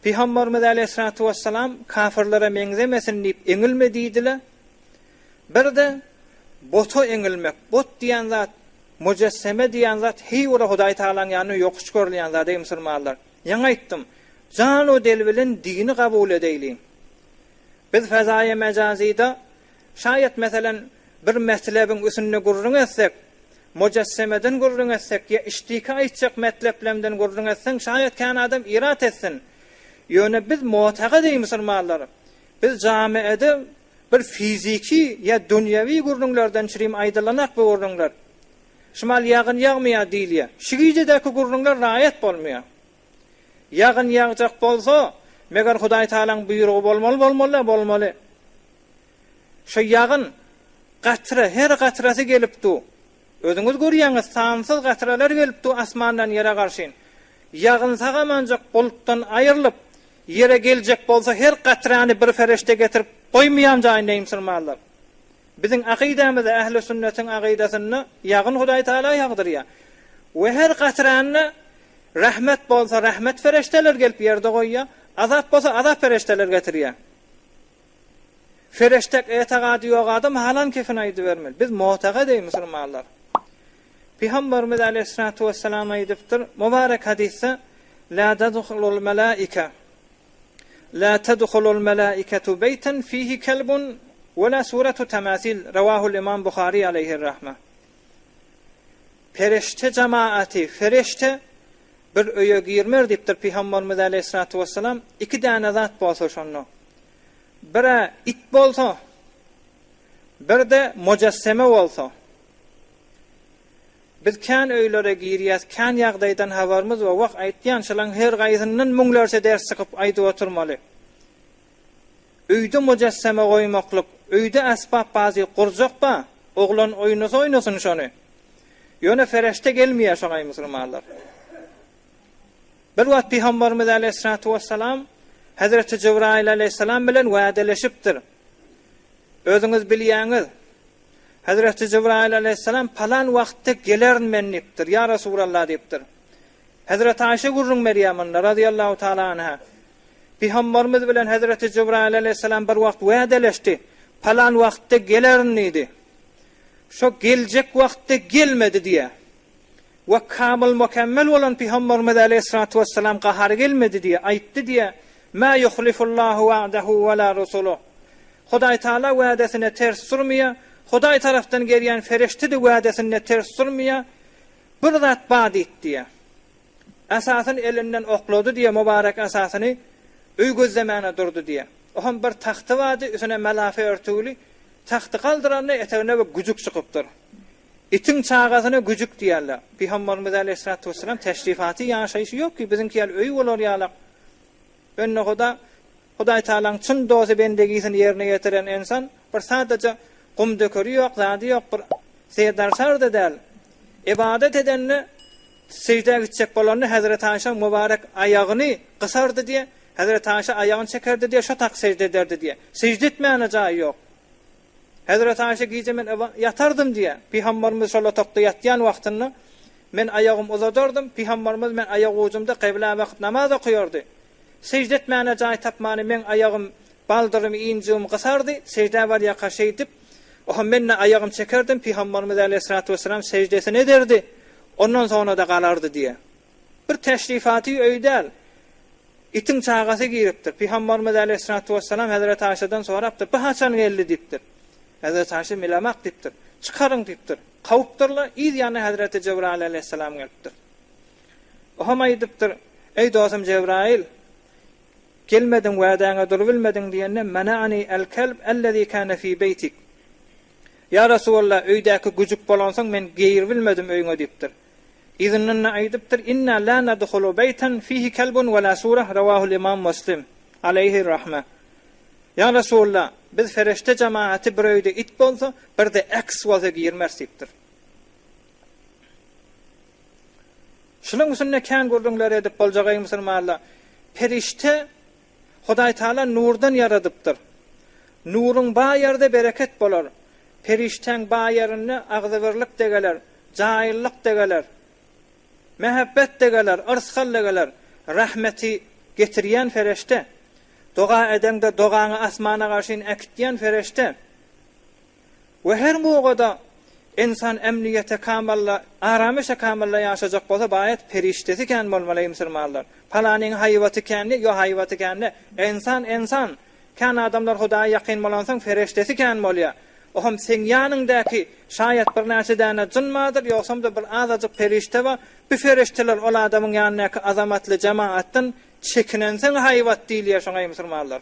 Peygamberimiz aleyhissalatu vesselam kafirlere meňzemesin diýip eňilmediýdiler. Bir de boto eňilmek, bot diýen zat, mujesseme diýen zat hiýura Hudaý Taalaň ýanyny ýokuş görülýän zat ey musulmanlar. Ýa-ni aýtdym, jan o del bilen dini kabul edeyli. Biz fezaya mecazida şayet meselen bir meselebin üstünde gurrun etsek, mujassemeden gurrun etsek ya iştika etjek metleplemden gurrun etsen şayet kan adam irat etsin. Ýöne biz mu'taqid ey musulmanlar. Biz jamiede bir fiziki ya dünyevi gurrunlardan çyryp aýdylanak bu gurrunlar. Şumal ýagyn ýagmaya diýilýär. Şigijidäki gurrunlar raýat bolmaýar. Ýagyn ýagjak bolsa, meger Hudaý Taalaň buýrugy bolmaly. Şo ýagyn gatra, her gatrasy gelipdi. Özüňiz görýäňiz, sansyz gatralar gelipdi asmandan ýere garşy. Ýagyn sagamanjak bulutdan aýrylyp ýere geljek bolsa, her gatrany bir fereşte getirip goýmaýan jaýynda musulmanlar. Biziň akydamyzda ähli sünnetin akydasyny ýagyn Hudaý Taala ýagdyrýar. We her gatrany rahmet bolsa rahmet fereşteler gelip yerde goýýar, azap bolsa azap fereşteler getirýär. Fereştek etagady ýok adam halan kefin aýdy bermeli. Biz mu'taqid ey musulmanlar. Peygamberimiz aleyhissalatu vesselam aýdypdyr, mübarek hadisde la tadkhulul malaika la tadkhulul malaikatu beytan fihi kelbun ve la suratu tamasil rawahu'l imam Buhari aleyhi rahme. Fereşte cemaati, fereşte bir öýe girmer diýipdir Peygamberimiz aleyhissalatu vesselam, 2 däne zat bolsa şonu. Biri it bolsa, bir de mujasseme bolsa. Biz kän öýlere girýäs, kän ýagdaýdan habarymyz we wagt aýtýan şolaň her gaýsynyň muňlarça ders çykyp aýdyp oturmaly. Öýde mujasseme goýmaklyk, öýde asbap bazy gurjakpa, oglan oýnasyn şonu. Ýöne fereşte gelmeýär şoňa musulmanlar. Bir wagt Peygamberimiz aleyhissalatu vesselam Hazreti Cebrail aleyhissalam bilen wa'deleşipdir. Özüňiz bilýäňiz, Hazreti Cebrail aleyhissalam palan wagtda gelermen diýipdir. Ya Resulallah diýipdir. Hazreti Aýşe gurrun Meryem radıyallahu taala anha. Peygamberimiz bilen Hazreti Cebrail aleyhissalam bir wagt wa'deleşdi. Palan wagtda gelernidi. Şo geljek wagtda gelmedi diýe. Ve kamil mükemmel olan Peygamberimiz aleyhissalatu vesselam gahar gelmedi diye aýtdy diye ma yuhlifullahu wa'dahu ve la rusuluh. Hudaý Taala wa'dasine ters surmaýar, Hudaý tarafdan gelýän fereşte de wa'dasine ters surmaýar. Bir zat bad etdi. Asasyny elinden oklady diye mübarek asasyny öý gözlemäne durdy diye. Ohan bir taxty wady, üstüne melafe örtügli, taxty kaldyranda etegine bir güjük çykypdyr. İtin çağasına gücük diýerler. Peygamberimiz aleyhissalatu vesselam teşrifaty ýaşaýyşy ýok ki biziňki ýal öý bolar ýalar. Önne Hudaý Taalaň çyn dozy bendegisini ýerine getiren insan bir sadece Kum dökörü yok, zadi yok, bir seydarsar da del. İbadet edenni secdeye gidecek bolanny Hazreti Ayşe mübarek ayağını kısardı diye, Hazreti Ayşe ayağını çekerdi diye şu tak secde ederdi diye. Secde etmeyene cahi yok. Hazreti Ayşe giyce men yatardım diye. Peygamberimiz sallallahu aleyhi ve sellem yatyan vaktinde men ayağım uzadardım. Peygamberimiz men ayak ucumda kıbleye bakıp namaz okuyordu. Secde etmeyene cahi tapmany men ayağım baldırımı inciğimi kısardı. Secde var ya karşı edip o menle ayağım çekerdim. Peygamberimiz aleyhissalatu vesselam secdesini ederdi. Ondan sonra da kalardı diye. Bir teşrifatı öydel. İtin çağası giriptir. Peygamberimiz aleyhissalatu vesselam Hazreti Ayşe'den soraptır. Bu haçan geldi diptir. Hazreti Ayşe milamak diptir. Çıkarın diptir. Kavuptırla iz yani Hazreti Cebrail aleyhisselam geliptir. Ohama ediptir. Ey dostum Cebrail, gelmedin vaadana dur bilmedin diyenne mena'ani el kelb ellezî kâne fî beytik. Ya Resulullah öydäki gücük bolansaň men geýir bilmedim öýüňe dipdir. İzinnenne aýdypdyr inna la nadkhulu beytan fihi kelbun we la surah rawahul imam Muslim aleyhi rahme. Ya Resulullah biz ferişte cemaati bir öýde it bolsa bir de eks bolsa girmez dipdir. Şunuň üçin ne kän gördüňler edip boljagy musulmanlar. Ferişte Hudaý Taala nurdan yaradypdyr. Nurun ba ýerde bereket bolar. Ferişten ba ýerine agzybyrlyk degeler, jaýyllyk degeler, mehabbet degeler, arsgal degeler, rahmeti getirýän ferişte. Doga edende dogany asmana garşy ekitýän ferişte. We her mugada insan emniyete kamalla, aramışa kamalla ýaşajak bolsa baýat feriştesi kän bolmaly musulmanlar. Palanyň haýwaty känni, yo haýwaty känni, insan kän adamlar Hudaýa ýakyn bolansaň feriştesi kän bolýar. Oham sen ýanyndaky şaýat bir näçe däne jynmadyr, ýoksam da bir azajyk ferişte we bu ferişteler ol adamyň ýanyňdaky azamatly jemaatdan çekinensen haýwat diýilýär şoňa musulmanlar.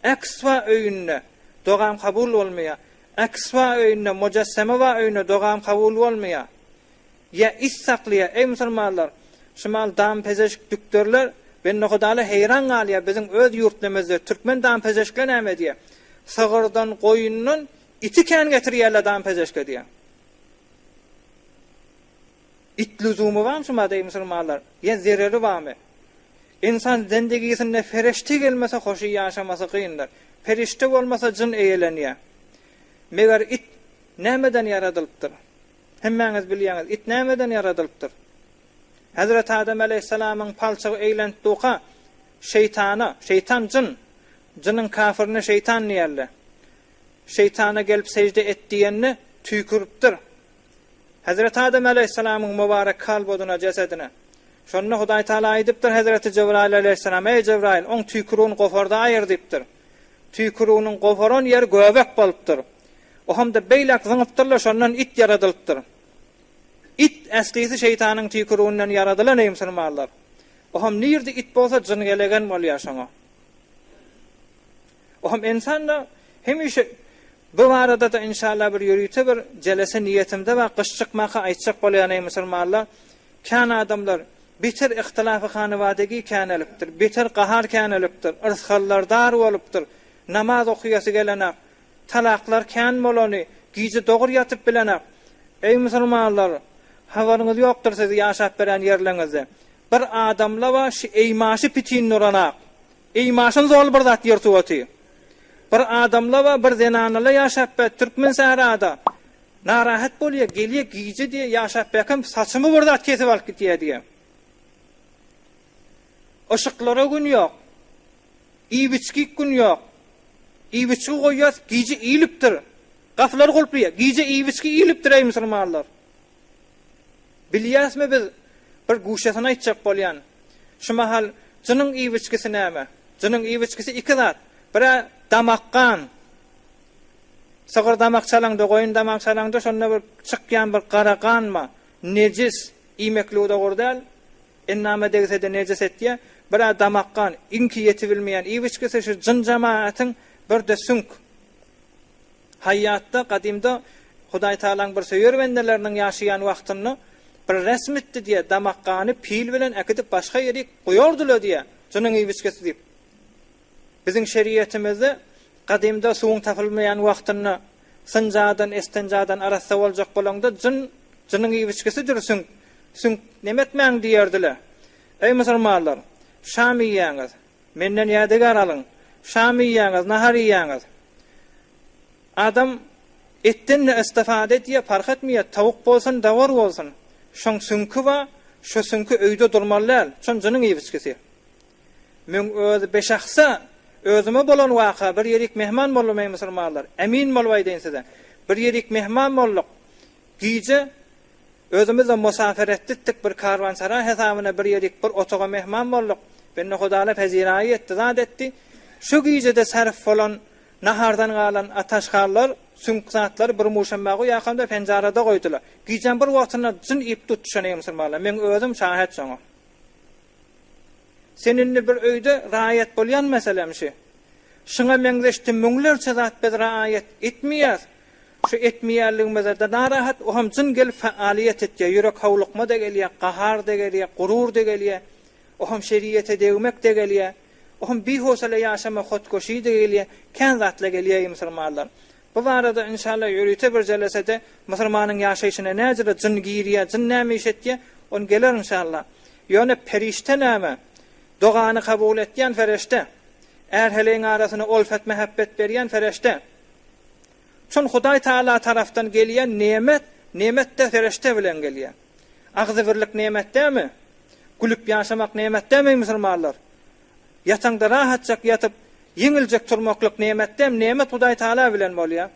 Ekswa öýünne dogam kabul bolmaýar. Ekswa öýünne mujassama we öýünne dogam kabul bolmaýar. Ya issaklya ey musulmanlar, şumal dam pezeşk düktörler ben nohudala heyran galýar bizim öz ýurtlarymyzda türkmen dam pezeşkler näme diýär. Sagırdan goýunnun iti kän getirýärler dam pezeşke diýär. İt lüzumy barmy şuňa diýip musulmanlar? Ya zereri barmy? İnsan zendegisinde ferişte gelmese hoşy ýaşamasy kyndyr. Ferişte bolmasa jyn eýelenýär. Meger it nämeden yaradylypdyr? Hemmäňiz bilýäňiz, it nämeden yaradylypdyr? Hazrat Adam aleyhissalamyň palçagy eýlentdiňä şeytan jyn, jynyň kafirine şeytan diýerler. Şeytana gelip secde etdiýänni tüýküripdir. Hazrat Adam aleyhissalamyň mübarek kalbodyna, jasadına. Şonda Hudaý Taala aýdypdyr Hazreti Cebrail aleyhissalam, ey Cebrail, oň tüýkürüni gofarda aýyr diýipdir. Tüýkürüniň gofaran ýeri göbek bolupdyr. O hamda beýlek zyňypdyrlar, şondan it yaradylypdyr. It äslisi şeytanyň tüýküründen yaradylan ey musulmanlar. O ham nirde it bolsa jyn gelegen bolýar şoňa. O ham insanda hemişe bu arada da inşallah bir ýürüýte bir jelese niýetimde we gyşçykmaka aýtjak bolýan ey musulmanlar. Kän adamlar bitir ihtilafy hanywadagy kän elipdir, bitir gahar kän elipdir, irshallardar bolupdyr, namaz okuýasy gelenek, talaklar kän bolany, gizi dogry ýatyp bilenek. Ey musulmanlar, hawaryňyz ýokdur siz ýaşap beren ýerleňizde. Bir adamla we şu eýmaşy pitin nuranak. Eýmaşyň zol bir zat ýertuwaty. Bir adamla we bir zenanala ýaşap Türkmen sahrada. Narahat bolýar, gelýär gizi diýe ýaşap bekem saçymy bir zat kesip alyp gitýär diýe. Oşuklara gün yok. İyibiçki gün yok. İyibiçki goýýas gizi iýilipdir. Gaflar golpýar. Gizi iyibiçki iýilipdir ey musulmanlar. Bilýäsmi biz bir guşasyna aýtjak bolýan. Şu mahal jynyň iýibiçkisi näme? Jynyň iýibiçkisi iki zat. Biri damakkan. Sagır damak çalaňda, goýun damak çalaňda şonda bir çykýan bir garaganma, nejis iýmekligide gordal. Enname degse de nejis etdiýär. Bir damakkan, inki ýeti bilmeýän iýibiçkisi şu jyn jamaatyň bir de sünk. Haýatda gadymda Hudaý Taalaň bir söýür bendeleriniň ýaşaýan wagtyny bir resmitdi diye damakkany pil bilen ekidip başga ýere goýardylar diye. Jynyň iýibiçkisi diýip. Biziň şeriatimizde gadymda suwuň tapylmaýan wagtyny sınjadan estenjadan arasa boljak bolanda jynyň iwiçkisidir süň nemetmäň diýerdiler. Ey musulmanlar, şam ýýäňiz, menden ýadygar alyň, şam ýýäňiz, nahar ýýäňiz. Adam etden istifade etýär, fark etmeýär, tawuk bolsun, dawar bolsun. Şoň süňkü we şu süňkü öýde durmalar, şoň jynyň iwiçkisi. Men öz beşahsa özüme bolan waka bir ýerik mehman bolmaý musulmanlar, emin bolmaýdyn size. Bir ýerik mehman bolduk. Giýje özümizle musafir etdik bir karvansara hesabyna bir ýerik bir otaga mehman bolduk. Benne Hudaly peziraý etdi, zat etdi. Şu giýjede sarf bolan nahardan galan ataşgarlar, süňkzatlar bir muşammagy ýakanda penjarada goýdular. Giýjen bir wagtyna jyn ip tutuşany musulmanlar. Men özüm şahit soňa. Seninle bir öýde raýat bolýan meselemşi. Şuna meňzeşdim müňlerçe zat biz raýat etmeýär. Şu etmeýärligimizde de narahat oham jyn gelip faaliýet etýär. Ýürek hawlykma da gelýär, gahar da gelýär, gurur da gelýär. Oham şeriýete degmek de gelýär. Oham bihosala ýaşama hotkoşy da gelýär. Kän zatla gelýär musulmanlar. Bu barada inşallah ýürüte bir jelesede musulmanyň ýaşaýyşyna näjere jyn giýirýär, jyn näme iş etýär, on geler inşallah. Ýöne perişte näme? Dogany kabul etýän ferişte. Erheleň arasyna olfat mehabbet berýän ferişte. Şol Hudaý Taala tarapdan gelýän nemet de ferişte bilen gelýär. Agzy birlik nemetdämi? Gülüp ýaşamak nemetdämi musulmanlar? Ýatanda rahatjak ýatyp ýeňiljek turmaklyk nemetdäm, nemet Hudaý Taala bilen bolýar.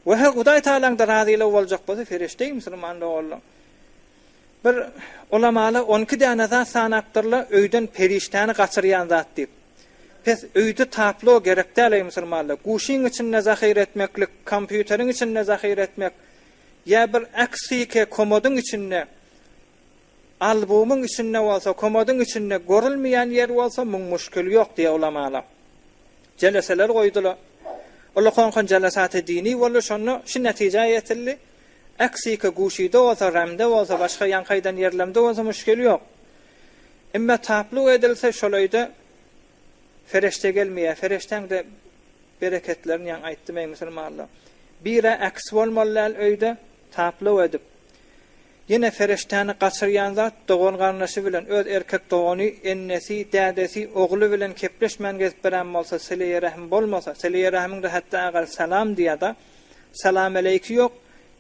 We Hudaý Taalaň da razylyk boljak bolsa ferişte musulmanlar bolýar. Bir ulamalar 12 däne zat sanapdyrlar öýden periştany gaçyrýan zat diýip. Pes öýde taplo gerekdäle musulmanlar. Guşyň içinde zahir etmeklik, kompýuteriň içinde zahir etmek, ýa bir aksike komodyň içinde, albumyň içinde bolsa, komodyň içinde görülmeýän ýer bolsa, muň müşkil ýok diýe ulamalar. Jeleseler goýdular. Olakan jelesaty dini bolar, şonu şu netije ýetildi. Aksike guşyda bolsa, ramda bolsa, başga ýankaýdan ýerlemde bolsa müşkil ýok. Emma taplo edilse şolayda ferişte gelmeýär. Ferişteň de bereketlerini ýan aýtdym ey musulmanlar. Bire aks bolmalar öýde taplo edip. Yine feriştäni gaçyrýan zat dogan garnaşy bilen öz erkek dogany, ennesi, dädesi, ogly bilen kepleşmän gezip beren bolsa, sile-i rahim bolmasa, sile-i rahimiň de hatda agar salam diýär da, salam aleyki ýok,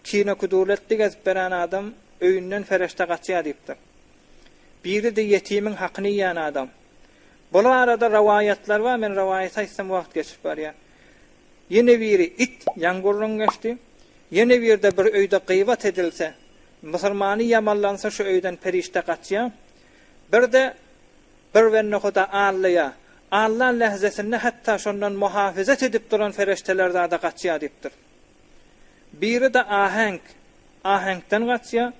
kine kuduletli gezip beren adam öýünden ferişte gaçýar diýipdir. Biri de yetimiň hakyny ýan adam. Bu arada rivayetler var, men rivayet aýtsam wagt geçip barýar. Yine biri it ýangurluň geçdi. Yine bir de bir öýde gıýbat edilse, musulmany yamanlansa şu öýden perişte gaçýar. Bir de bir wenne Huda Allaha, Allah lehzesinde hatta şondan muhafizet edip duran ferişteler da gaçýar diýipdir. Biri de ahenkden gaçýar.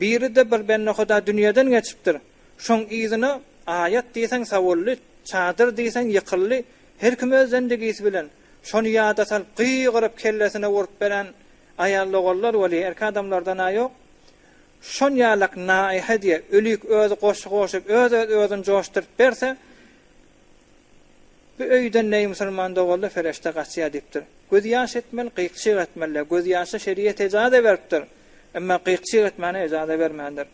Biri de bir wenne Huda dünýeden geçipdir. Şoň izine ayet diýsen sawully, çadyr diýsen ýykylly, her kim öz zendigisi bilen şonu ýada sal gyýgyryp kellesine wurup beren aýally gollar we erkek adamlardan aýok. Şon ýalak naýha diýe ölük özi goşup özüni joşdurup berse, bu öýden näme musulman dogalla ferişte gaçýar diýipdir. Göz ýaş etmeli, gıýkçyk etmeli. Göz ýaşy şeriýet ejazat beripdir. Emma gıýkçyk etmäne ejazat bermändir.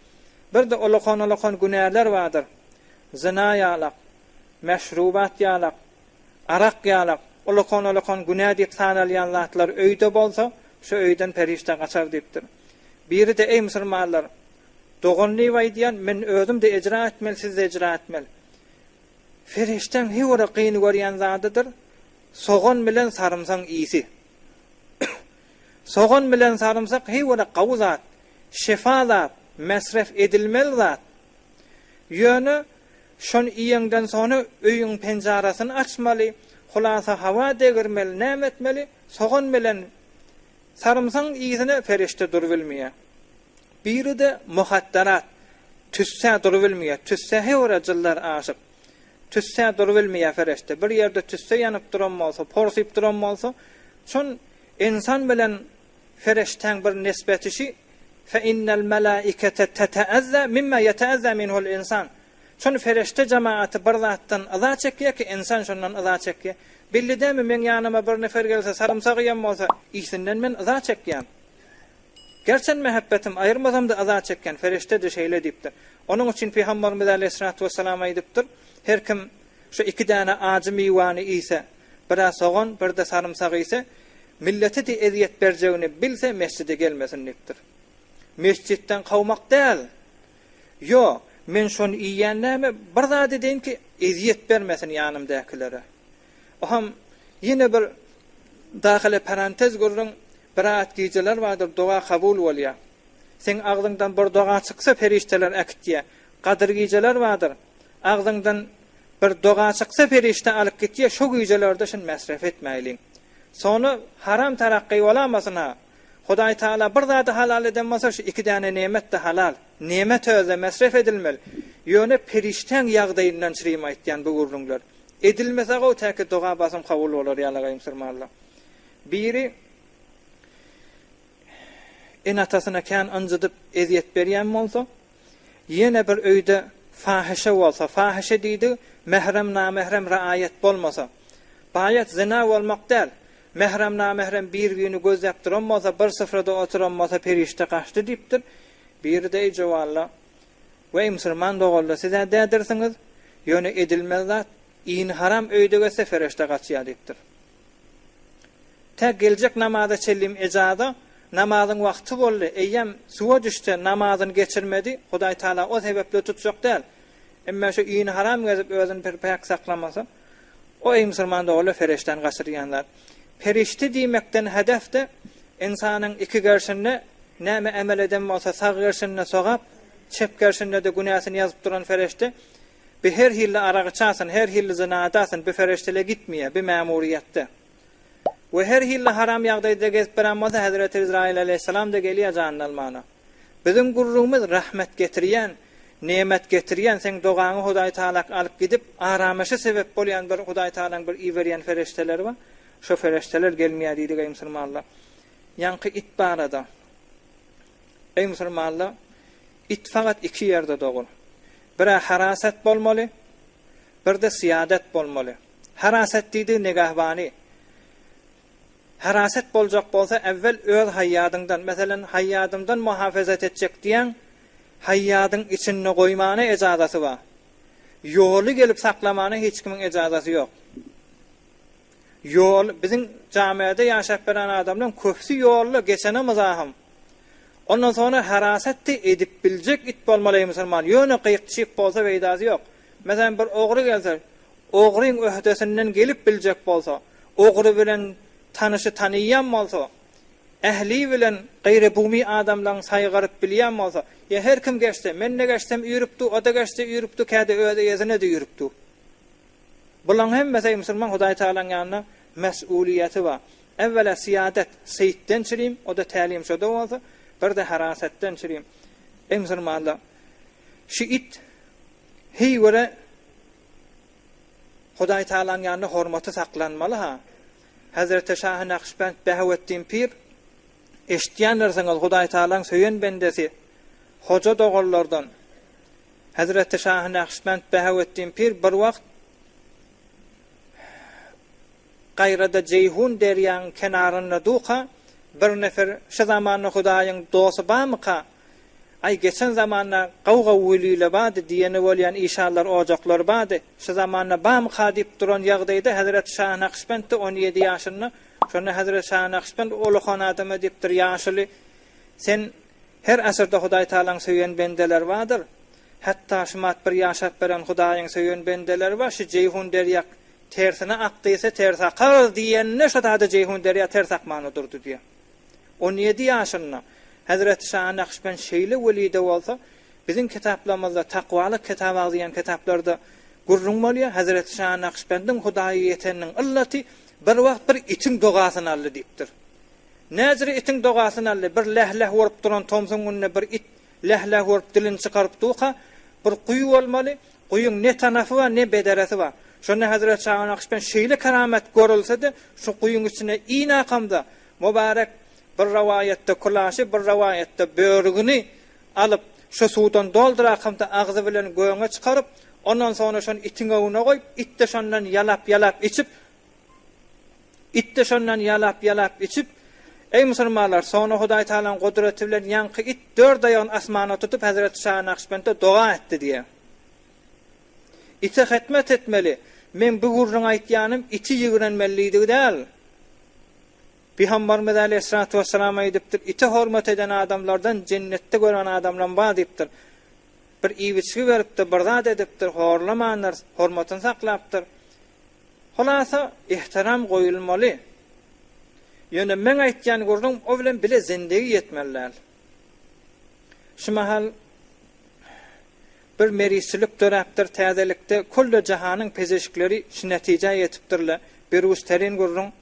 Bir de olakan günäler vardır. Zina ýalak, meşrubat ýalak, arak ýalak, olakan günä diýip sanalýan zatlar öýde bolsa, şu öýden perişte gaçar diýipdir. Biri de ey musulmanlar, doganly waýdýan men özüm de ejra etmeli, siz de ejra etmeli. Ferişten hiwara qyyn görýän zatydyr. Soğan bilen sarımsak iyisi. Soğan bilen sarımsak hiwara gawy zat, şifa zat, mesref edilmeli zat. Ýöne şon iýeňden sonra öýüň penjarasyny açmaly, hulasa hawa degirmeli, näme etmeli? Soğan bilen sarımsak iyisine ferişte durbilmeýär. Biri de muhaddarat, tüsse durbilmeýär. Tüsse hiwara jyllar aşyk. Tüsse durbilmeýär ferişte. Bir ýerde tüsse ýanyp duran bolsa, porsyp duran bolsa, şon insan bilen ferişteň bir nisbetişi fe innel melaikete teteazza mimma yeteazza minhu'l insan. Şonu ferişte cemaati bir zatdan aza çekiyor ki insan şondan aza çekiyor. Billi demi men yanıma bir nefer gelse sarımsağı yem olsa isinden men aza çekýän. Gerçen mehabbetim ayırmasam da aza çekken ferişte de şeyle diptir. Onun için Peygamberimiz Aleyhissalatu vesselam aydıptır. Her kim şu 2 tane acı meyvani ise, bir soğan, bir de sarımsak ise, millete de eziyet bereceğini bilse mescide gelmesin diptir. Mescitten kovmak değil. Yo, men şonu iyiyenlerime bir daha dedim ki eziyet vermesin yanımdakilere. Oham yine bir dahile parantez görürüm. Biraat geceler vardır, dua kabul bolýar. Sen ağzından bir dua çıksa ferişteler akitýär. Kadir geceler vardır. Ağzından bir dua çıksa ferişte alıp gitýär. Şu gecelerde şun masraf etmeýliň. Sonra haram taraqqy bolamasyn ha. Hudaý Taala bir zat halal edemese şu 2 tane nimet de halal. Nimet öze masraf edilmeli. Ýöne ferişten ýagdaýyndan çyrym aýtýan bu gurrunlar. Edilmese o täki dua basym kabul bolar ýaly musulmanlar. Biri en atasına kan anjydyp eziyet berýän bolsa, ýene bir öýde fahişe bolsa, fahişe diýdi, mehrem namehrem raayet bolmasa. Bayat zina bolmak däl. Mehrem namehrem bir güni gözläp duranmasa, bir sıfrada oturanmasa perişte kaçtı dipdir. Bir de jawalla we musulman dogalla siz dädirsiňiz, ýöne edilmezat in haram öýde gelse ferişte kaçýar dipdir. Tek geljek namaza çellim ejada namazın vakti boldy. Eýem suwa düşse namazını geçirmedi. Hudaý Taala o sebeple tutjak däl. Emma şu iýini haram gezip özüni perpek saklamasa, o musulman dogalla ferişten gaçyrýanlar. Ferişte diýmekden hedef de insanyň iki gerşinde näme amel eden bolsa sag gerşinde sogap, çep gerşinde de günäsini ýazyp duran ferişte bir her hille aragy çasyn, her hille zinadasyn, bir feriştele gitmeýär, bir memuriýetde. Ve her hille haram ýagdaýda gezip berenmasa Hazreti İsrail aleyhisselam da gelýär jannalmana. Bizim gurrumyz rahmet getirýän, nimet getirýän, sen dogaňy Hudaý Taala alyp gidip aramışy sebep bolýan bir Hudaý Taalaň bir iýberýän ferişteler bar. Şu ferişteler gelmeýär diýdi musulmanlar. Ýanky it barada. Ey musulmanlar, it faqat 2 ýerde dogur. Bir harasat bolmaly, bir de siyadet bolmaly. Harasat diýdi negahbani. Haraset boljak bolsa evvel öz hayyadyňdan, meselen hayyadymdan muhafazat etjek diýen hayyadyň içine goýmany ejazasy bar. Ýoly gelip saklamany hiç kimiň ejazasy ýok. Ýol biziň jamiýede ýaşap beren adamdan köpsi ýolly geçene mazahym. Ondan sonra harasetdi edip biljek it bolmaly musulman. Ýöne gyýyk bolsa beýdasy ýok. Meselen bir ogry gelse, ogryň öhdesinden gelip biljek bolsa, ogry bilen tanışı tanıyan bolsa, ehli bilen gaýry bumi adamlaryň saýgaryp bilýän bolsa, ýa her kim geçse, men ne geçsem ýürüpdi, o da geçse ýürüpdi, käde öde ýezine de ýürüpdi. Bulan hem mesele musulman Hudaý Taalaň ýanyna mesuliyeti bar. Evvela siyadet, seyitden çyrym, o da tälim şoda bolsa, bir de harasetden çyrym. Ey musulmanlar, şu it heýwere Hudaý Taalaň ýanyna hormaty saklanmaly ha. Hazreti Şah Nakşibend Behawettin Pir eşitýänlersiňiz Hudaý Taalaň söýen bendesi hoja dogullardan Hazreti Şah Nakşibend Behawettin Pir bir wagt gaýrada Ceyhun derýanyň kenaryna duqa bir nefer şu zamanyň Hudaýyň dosy barmyka ay geçen zamanna gawga weliyle bady diýeni bolýan işallar ojaklar bady şu zamanna barmyka diýip duran ýagdaýda Hazreti Şah Nakşibend 17 ýaşynda şonu Hazreti Şah Nakşibend uluhan adama diýipdir ýaşly sen her asyrda Hudaý Taalaň söýen bendeler bardyr hatta şumat bir ýaşap beren Hudaýyň söýen bendeler bar şu Ceyhun derýak tersine akdysa ters akar diýenne şu da Ceyhun derýak ters akmany durdy diýär 17 ýaşynda Hazreti Şah Nakşibend şeýle welide bolsa, biziň kitaplarymyzda takwalyk kitap diýen kitaplarda gurrunmaly Hazreti Şah Nakşibendiň Hudaýa ýeteniniň illaty bir wagt bir itin dogasyny aldy diýipdir. Näzir itin dogasyny aldy, bir lehlah worup duran tomsun günne bir it lehlah worup dilini çykaryp duqa, bir quyu bolmaly, quyuň ne tanafy we ne bederesi bar. Şonu Hazreti Şah Nakşibend şeýle karamat görülsedi, şu quyuň içine iňa kamda mübarek bir rawayetde kulaşy, bir rawayetde böğrüni alıp şu suwdan doldurak hamda agzy bilen göňe çykaryp Ondan sonra şonu itin öwüne goýup, it de şondan yalap içip, ey musulmanlar, sonra Hudaý Taala'nın gudreti bilen ýanky it 4 aýagyny asmana tutup Hazreti Şah Nakşibende doga etdi diýe. İte hitmet etmeli. Men bu gurrun aýtýanym iti ýigrenmeliydi däl. Peygamberimiz Aleyhissalatu vesselam aýdypdyr, ite hormat eden adamlardan cennetde gören adamlar bar diýipdir. Bir iýbiçi beripdir, bir zat edipdir, horlamanlar, hormatyny saklapdyr. Holasa ihtiram goýulmaly. Ýöne men aýtýan gurrun o bilen bile zindigi ýetmeler. Şu mahal bir merisilik dörapdir täzelikde kullu jahanyň pezeşikleri şu netije ýetipdirler. Bir usterin gurrun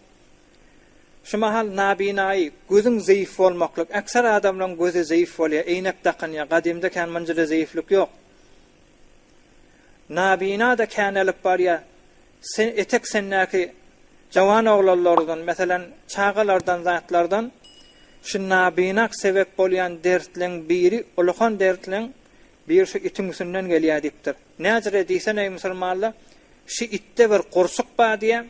şu mahal nabinaý, gözüň zayıf bolmaklyk, aksar adamlaryň gözi zayıf bolýar, eýnek takynýar, gadymda kan manjyda zayıflyk ýok. Nabina da kanelyp barýar. Sen etek sennäki jawan oglanlardan, meselem çağalardan, zatlardan şu nabinak sebep bolýan dertleň biri, ulhan dertleň bir şu itin üstünden gelýär diýipdir. Näzire diýsen ey musulmanlar, şu itde bir gurşuk bar diýe.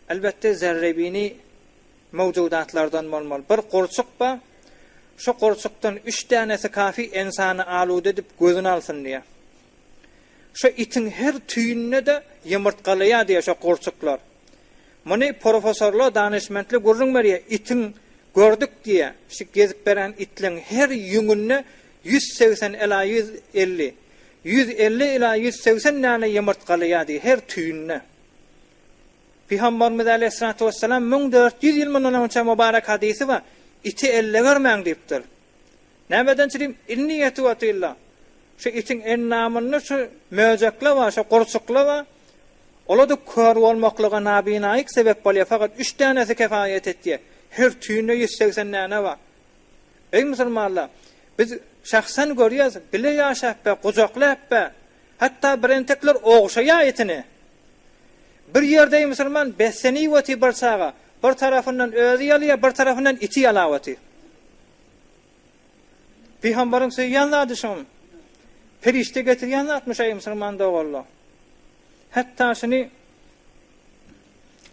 Elbette zerrebini mewjudatlardan bolmaly. Bir gurşuk bar. Şu gurşukdan 3 tanesi kafi insany alude edip gözüni alsyn diýe. Şu itin her tüýünde de ýumurtgalýar diýe şu gurşuklar. Muni professorlar, danışmentli gurrun berýär. Itin gördük diýe. Şu gezip beren itleň her ýüngünde 180 ila 150 ila 180 nane ýumurtgalýar diýe her tüýünde. Peygamberimiz Aleyhissalatu vesselam 1400 ýyl mundan önce mübarek hadisi var. İti elle görmäň diýipdir. Näbeden çyrim inniyeti wa tilla. Şu itin en namyny şu möjekle wa şu gurçukla wa ola da kör bolmaklyga nabinaýyk sebep bolýar. Fakat 3 tanesi kefaýet etdi. Her tüýünde 180 nane var. Ey musulmanlar, biz şahsan görýäs, bile ýaşap, gujaklap, hatta birentekler ogşaýar etini. Bir ýerde musulman beseni wati barsaga, bir tarafından özü ýalýar, bir tarafından iti ýalawaty. Peygamberin söýýänler düşün. Perişte getirýän atmış ey musulman dogalla. Hatta şunu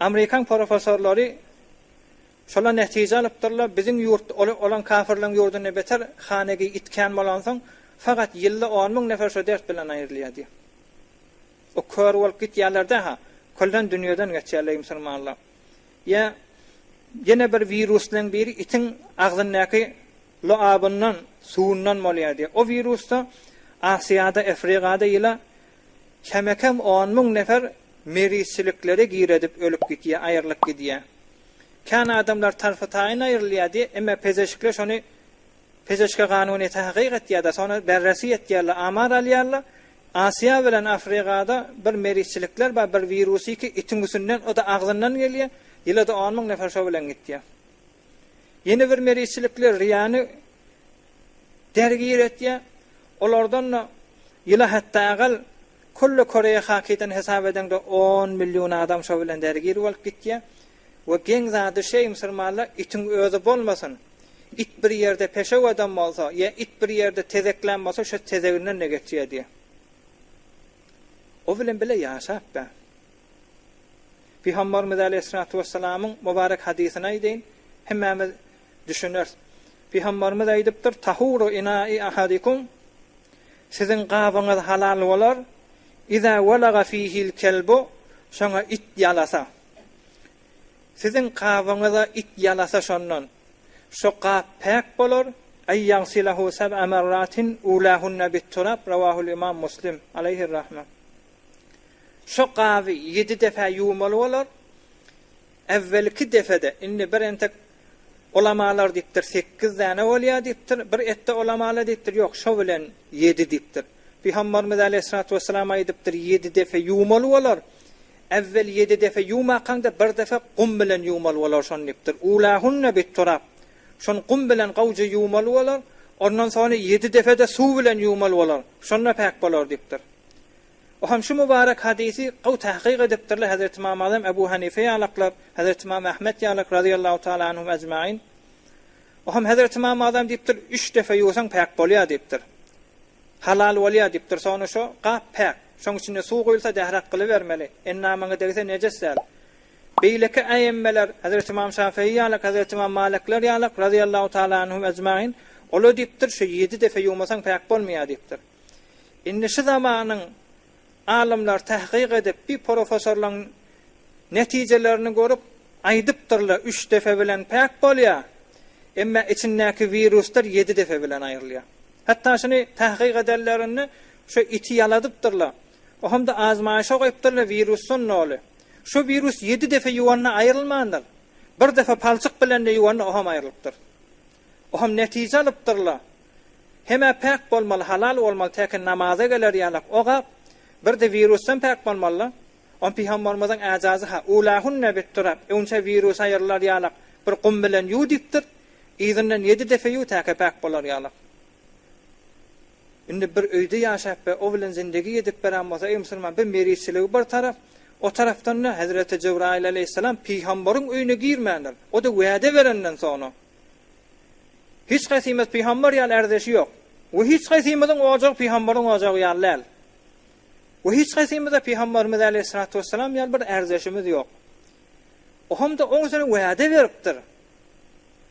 Amerikan professorlary şola netije alypdyrlar, biziň ýurt olan kafirliň ýurduny beter hanegi itken bolansaň, fakat ýylda 10.000 nefer şu dert bilen aýrylýar. O kör bolup gitýärlerde ha, koldan dünýeden geçýärler musulmanlar. Ya yine bir viruslan biri itin agzyndaky loabyndan, suwundan bolýar diýe. O virusda Asyada, Afrikada ýyla kemekem 10.000 nefer merisilikleri giredip ölüp gitýär, aýrylyp gitýär. Kan adamlar tarfa taýyn aýrylýar diýe, emma pezeşikler şonu pezeşke ganuny tahqiq etýär, sonra berresi etýärler, amar alýarlar. Asya bilen Afrikada bir merisilikler bar, bir virusi ki itin üstünden, o da agzyndan gelýär, ýyla da 10.000 nefer şo bilen gitýär. Yeni bir merisilikler riyany dergir etýär. Olardan ýyla hatta agal kullu Koreýa hakykatan hesap edende 10 million adam şo bilen dergir bolup gitýär. Ve geň zady şey musulmanlar itin özü bolmasyn. It bir ýerde peşew adam bolsa, ýa it bir ýerde tezeklenmese şo tezeginden ne geçýär diýe. O bilen bile ýaşap ba. Peygamberimiz Aleyhissalatu vesselam'ın mübarek hadisine aýdyn, hemmemiz düşünür. Peygamberimiz aýdypdyr, tahuru ina'i ahadikum, sizin gabyňyz halal bolar, iza walaga fihi'l kelbu, şoňa it ýalasa. Sizin gabyňyza it ýalasa şondan, şo gap pak bolar, ayyan silahu sab'a marratin ulahunna bit-turab, rawahul imam Muslim aleyhi rahmet. Şo gaby 7 defa ýuwmaly bolar. Evvelki defede inni bir entek ulamalar diýipdir 8 dana bolýar diýipdir. Bir ette ulamalar diýipdir, ýok, şo bilen 7 diýipdir. Peygamberimiz Aleyhissalatu vesselam aýdypdyr 7 defa ýuwmaly bolar. Evvel 7 defa ýuwmakanda bir defa qum bilen ýuwmaly bolar şon diýipdir. Ulahunna bit-turab. Şon qum bilen gawjy ýuwmaly bolar. Ondan sonra 7 defa da suw bilen ýuwmaly bolar. Şonna pak bolar diýipdir. O hem şu mübarek hadisi qaw tahqiq edipdirler Hazreti İmam Azam Ebu Hanife alaqlar, Hazreti İmam Ahmed alaq radiyallahu taala anhum ecmaîn. O hem Hazreti İmam Azam diýipdir 3 defa ýuwsaň pak bolýar diýipdir. Halal bolýar diýipdir, sonra şo qap pak. Şoň üçin suw goýulsa dährak gylybermeli. Ennamaňa degse nejessäl. Beýleki aýemmeler Hazrat İmam Şafii ýaly Hazrat İmam Malikler ýaly radiyallahu taala anhum ejmaîn ola diýipdir şu 7 defe ýuwmasaň pek bolmaýar diýipdir. Indi şu zamanyň alimler tahqiq edip bir professorlaryň netijelerini görüp aýdypdyrlar 3 defe bilen pek bolýar. Emma içindäki viruslar 7 defe bilen aýrylýar. Hatta şunu tahqiq edenlerini şu iti yaladypdyrlar. O hamda azmaýşa goýupdyrlar virusun noli. Şu virus 7 defe ýuwanna aýrylmandyr. Bir defe palçyk bilen de ýuwanna oham aýrylypdyr. Oham netije alypdyrlar. Heme pek bolmaly, halal bolmaly, täkin namaza geler ýalak. Oga bir de virusdan pek bolmaly. On Peygamberimiziň ajazy ha ulahunna bittirab. Önçe virus aýrlar ýalak. Bir qum bilen ýudipdir. Izinden 7 defe ýu täke pek bolar ýalak. Indi bir öýde ýaşap we o bilen zindagi edip beren bolsa, ey musulman, bir meriçiligi bir taraf. O taraftan da Hazreti Cebrail aleyhisselam Peygamberin öýüne girmändir. O da wäde berenden soňra. Hiç gaýsymyz Peygamber ýaly erdeşi ýok. We hiç gaýsymyzyň ojak Peygamberin ojagy ýaly. We hiç gaýsymyz Peygamberimiz aleyhissalatu vesselam ýaly bir erdeşimiz ýok. O hamda oň sene wäde beripdir.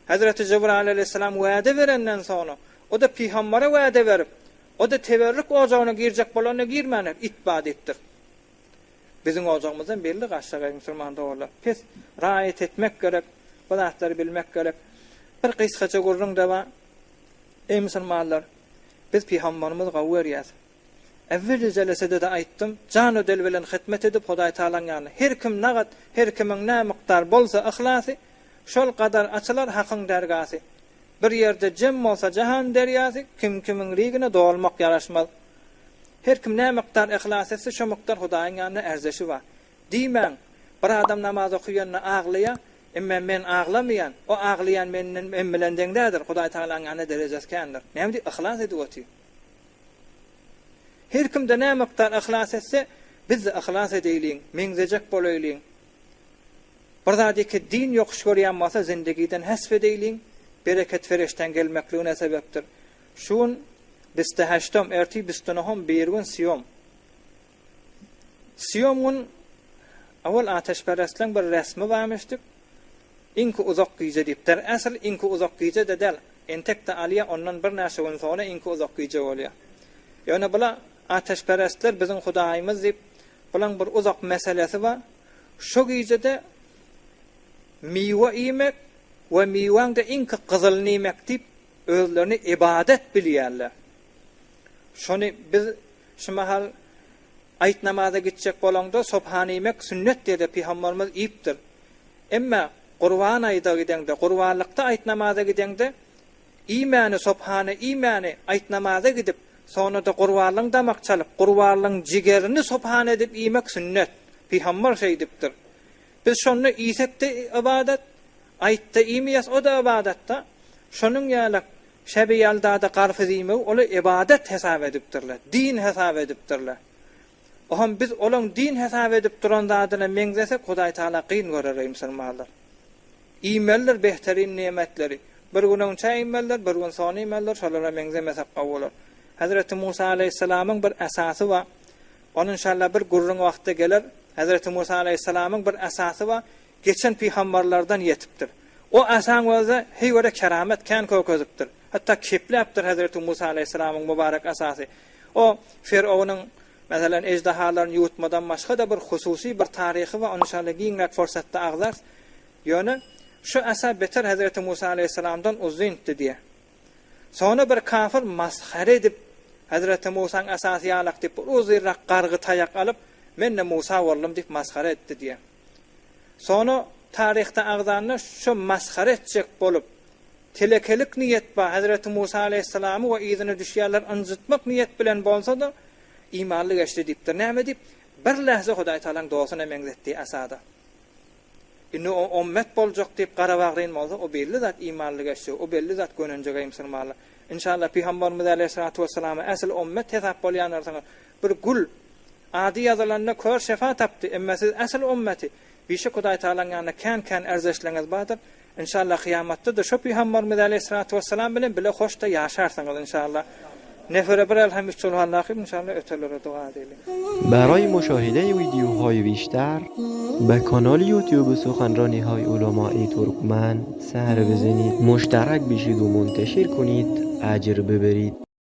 Hazreti Cebrail aleyhisselam wäde berenden soňra o da Peygambere wäde berip, o da teberrük ojagyna girjek bolany girmänir, itbad etdir. Bizim ojagymyzdan belli gaşşaga musulman dogurlar. Pes raýat etmek gerek, bu zatlary bilmek gerek. Bir kysgaça gurrun daba, ey musulmanlar, biz Peygamberimiz gawwerýäs. Evvel jelesede de aýtdym, jan ödel bilen hyzmet edip Hudaý Taalaň ýalyna her kim nagat, her kimiň nä mykdar bolsa ihlasy, şol kadar açylar hakyň dergasy. Bir ýerde jem bolsa jahan derýasy, kim kimiň rigine dolmak ýaraşmaz. Her kim nä mykdar ihlas etse, şo mykdar Hudaýyň ýanyna erzeşi bar. Diýmän, bir adam namaz okuýanna aglaýa, emma men aglamyan, o aglayan men bilen deňdädir, Hudaý Taalaň ýanyna derejesi kendir. Näme ihlas edýär? Her kimde nä mykdar ihlas etse, biz de ihlas edeýliň, meňzejek bolaýlyň. Bir zady-ki din ýokuş görýän bolsa zindagiden hasf edeýliň, bereket fereşten gelmekligine sebepdir. Şun biste haştam erti bistenahum bergun siyom. Siyomun awal ateşperestliň bir resmi barmışdyk. Inki uzak gyýja diýipdir. Asl inki uzak gyýja dedel. Entekde alýa ondan bir näçe gün sonra inki uzak gyýja bolýar. Ýöne bula ateşperestler bizim Hudaýymyz diýip bulan bir uzak meselesi bar. Şo gyýjada miwa yemek we miwaň da inki gyzyl nimek diýip özlerini ibadet bilýärler. Şonu biz şu mahal aýt namaza gitjek bolanda subhan yemek sünnet diýip Peygamberimiz iýipdir. Emma Qurban aýda gidende, qurbanlykda aýt namaza gidende iýmany subhany iýmany aýt namaza gidip sonra da qurbanlyň damak çalyp qurbanlyň jigerini subhan edip iýmek sünnet. Peygamber şey diýipdir. Biz şonu iýsekde ibadet, aýtda iýmeyäs o da ibadetda. Şonuň ýalak şebi ýalda garfy diýmek ola ibadet hesap edipdirler. Din hesap edipdirler. Oham biz olaň din hesap edip duran zadyna meňzesek Hudaý Taala qyyn görer musulmanlar. İýmeller behterin nimetleri. Bir günüň çaýmeller, bir gün sony iýmeller, şolara meňzemesek gowular. Hazreti Musa aleyhisselamyň bir asasy bar. Onu inşallah bir gurrun wagtda geler. Hazreti Musa aleyhisselamyň bir asasy bar. Geçen peygamberlerden yetipdir. O asan waza heýwere keramet kan kökezipdir. Hatta kepläpdir Hazreti Musa aleyhisselamyň mübarek asasy. O Firavonyň meselen ejdahalarny ýutmadan başga da bir hususy bir taryhy we inşallah giňrak fursatda agzar. Ýöne şu asa beter Hazreti Musa aleyhisselamdan uzundy diýe. Sonra bir kafir maskhara edip Hazreti Musa'nın asasy ýalak diýip uzyrrak gargy taýak alyp men de Musa boldum diýip maskhara etdi diýe. Sonra tarihte agzanly şu maskhara etjek bolup telekelik niyet ba Hazreti Musa aleyhisselamy we ýyzyny düşýärler anjytmak niyet bilen bolsa da imanly geçdi diýipdir. Näme diýip bir lahza Hudaý Taalaň dogasyna meňzetdi asada. Indi o ummet boljak diýip garabagryn bolsa o belli zat imanly geçdi, o belli zat gönenjek musulmanlar. İnşallah Peygamberimiz aleyhissalatu vesselam asl ummet hesap bolýanlar bir gul adi ýazylanna kör şefa tapdy. Emma siz asl ummeti Bişe Hudaý Taalaň ýanyna kan erzleşleňiz bardyr. İnşallah kıyamatda da şu Peygamberimiz aleyhissalatu vesselam bilen bile hoşda ýaşarsaňyz inşallah. nefere bir elham üçül Allah'ım inşallah ötelere dua edelim. برای مشاهده ویدیوهای بیشتر به کانال یوتیوب سخنرانی های علمای ترکمن سر بزنید، مشترک بشید و منتشر کنید، اجر ببرید.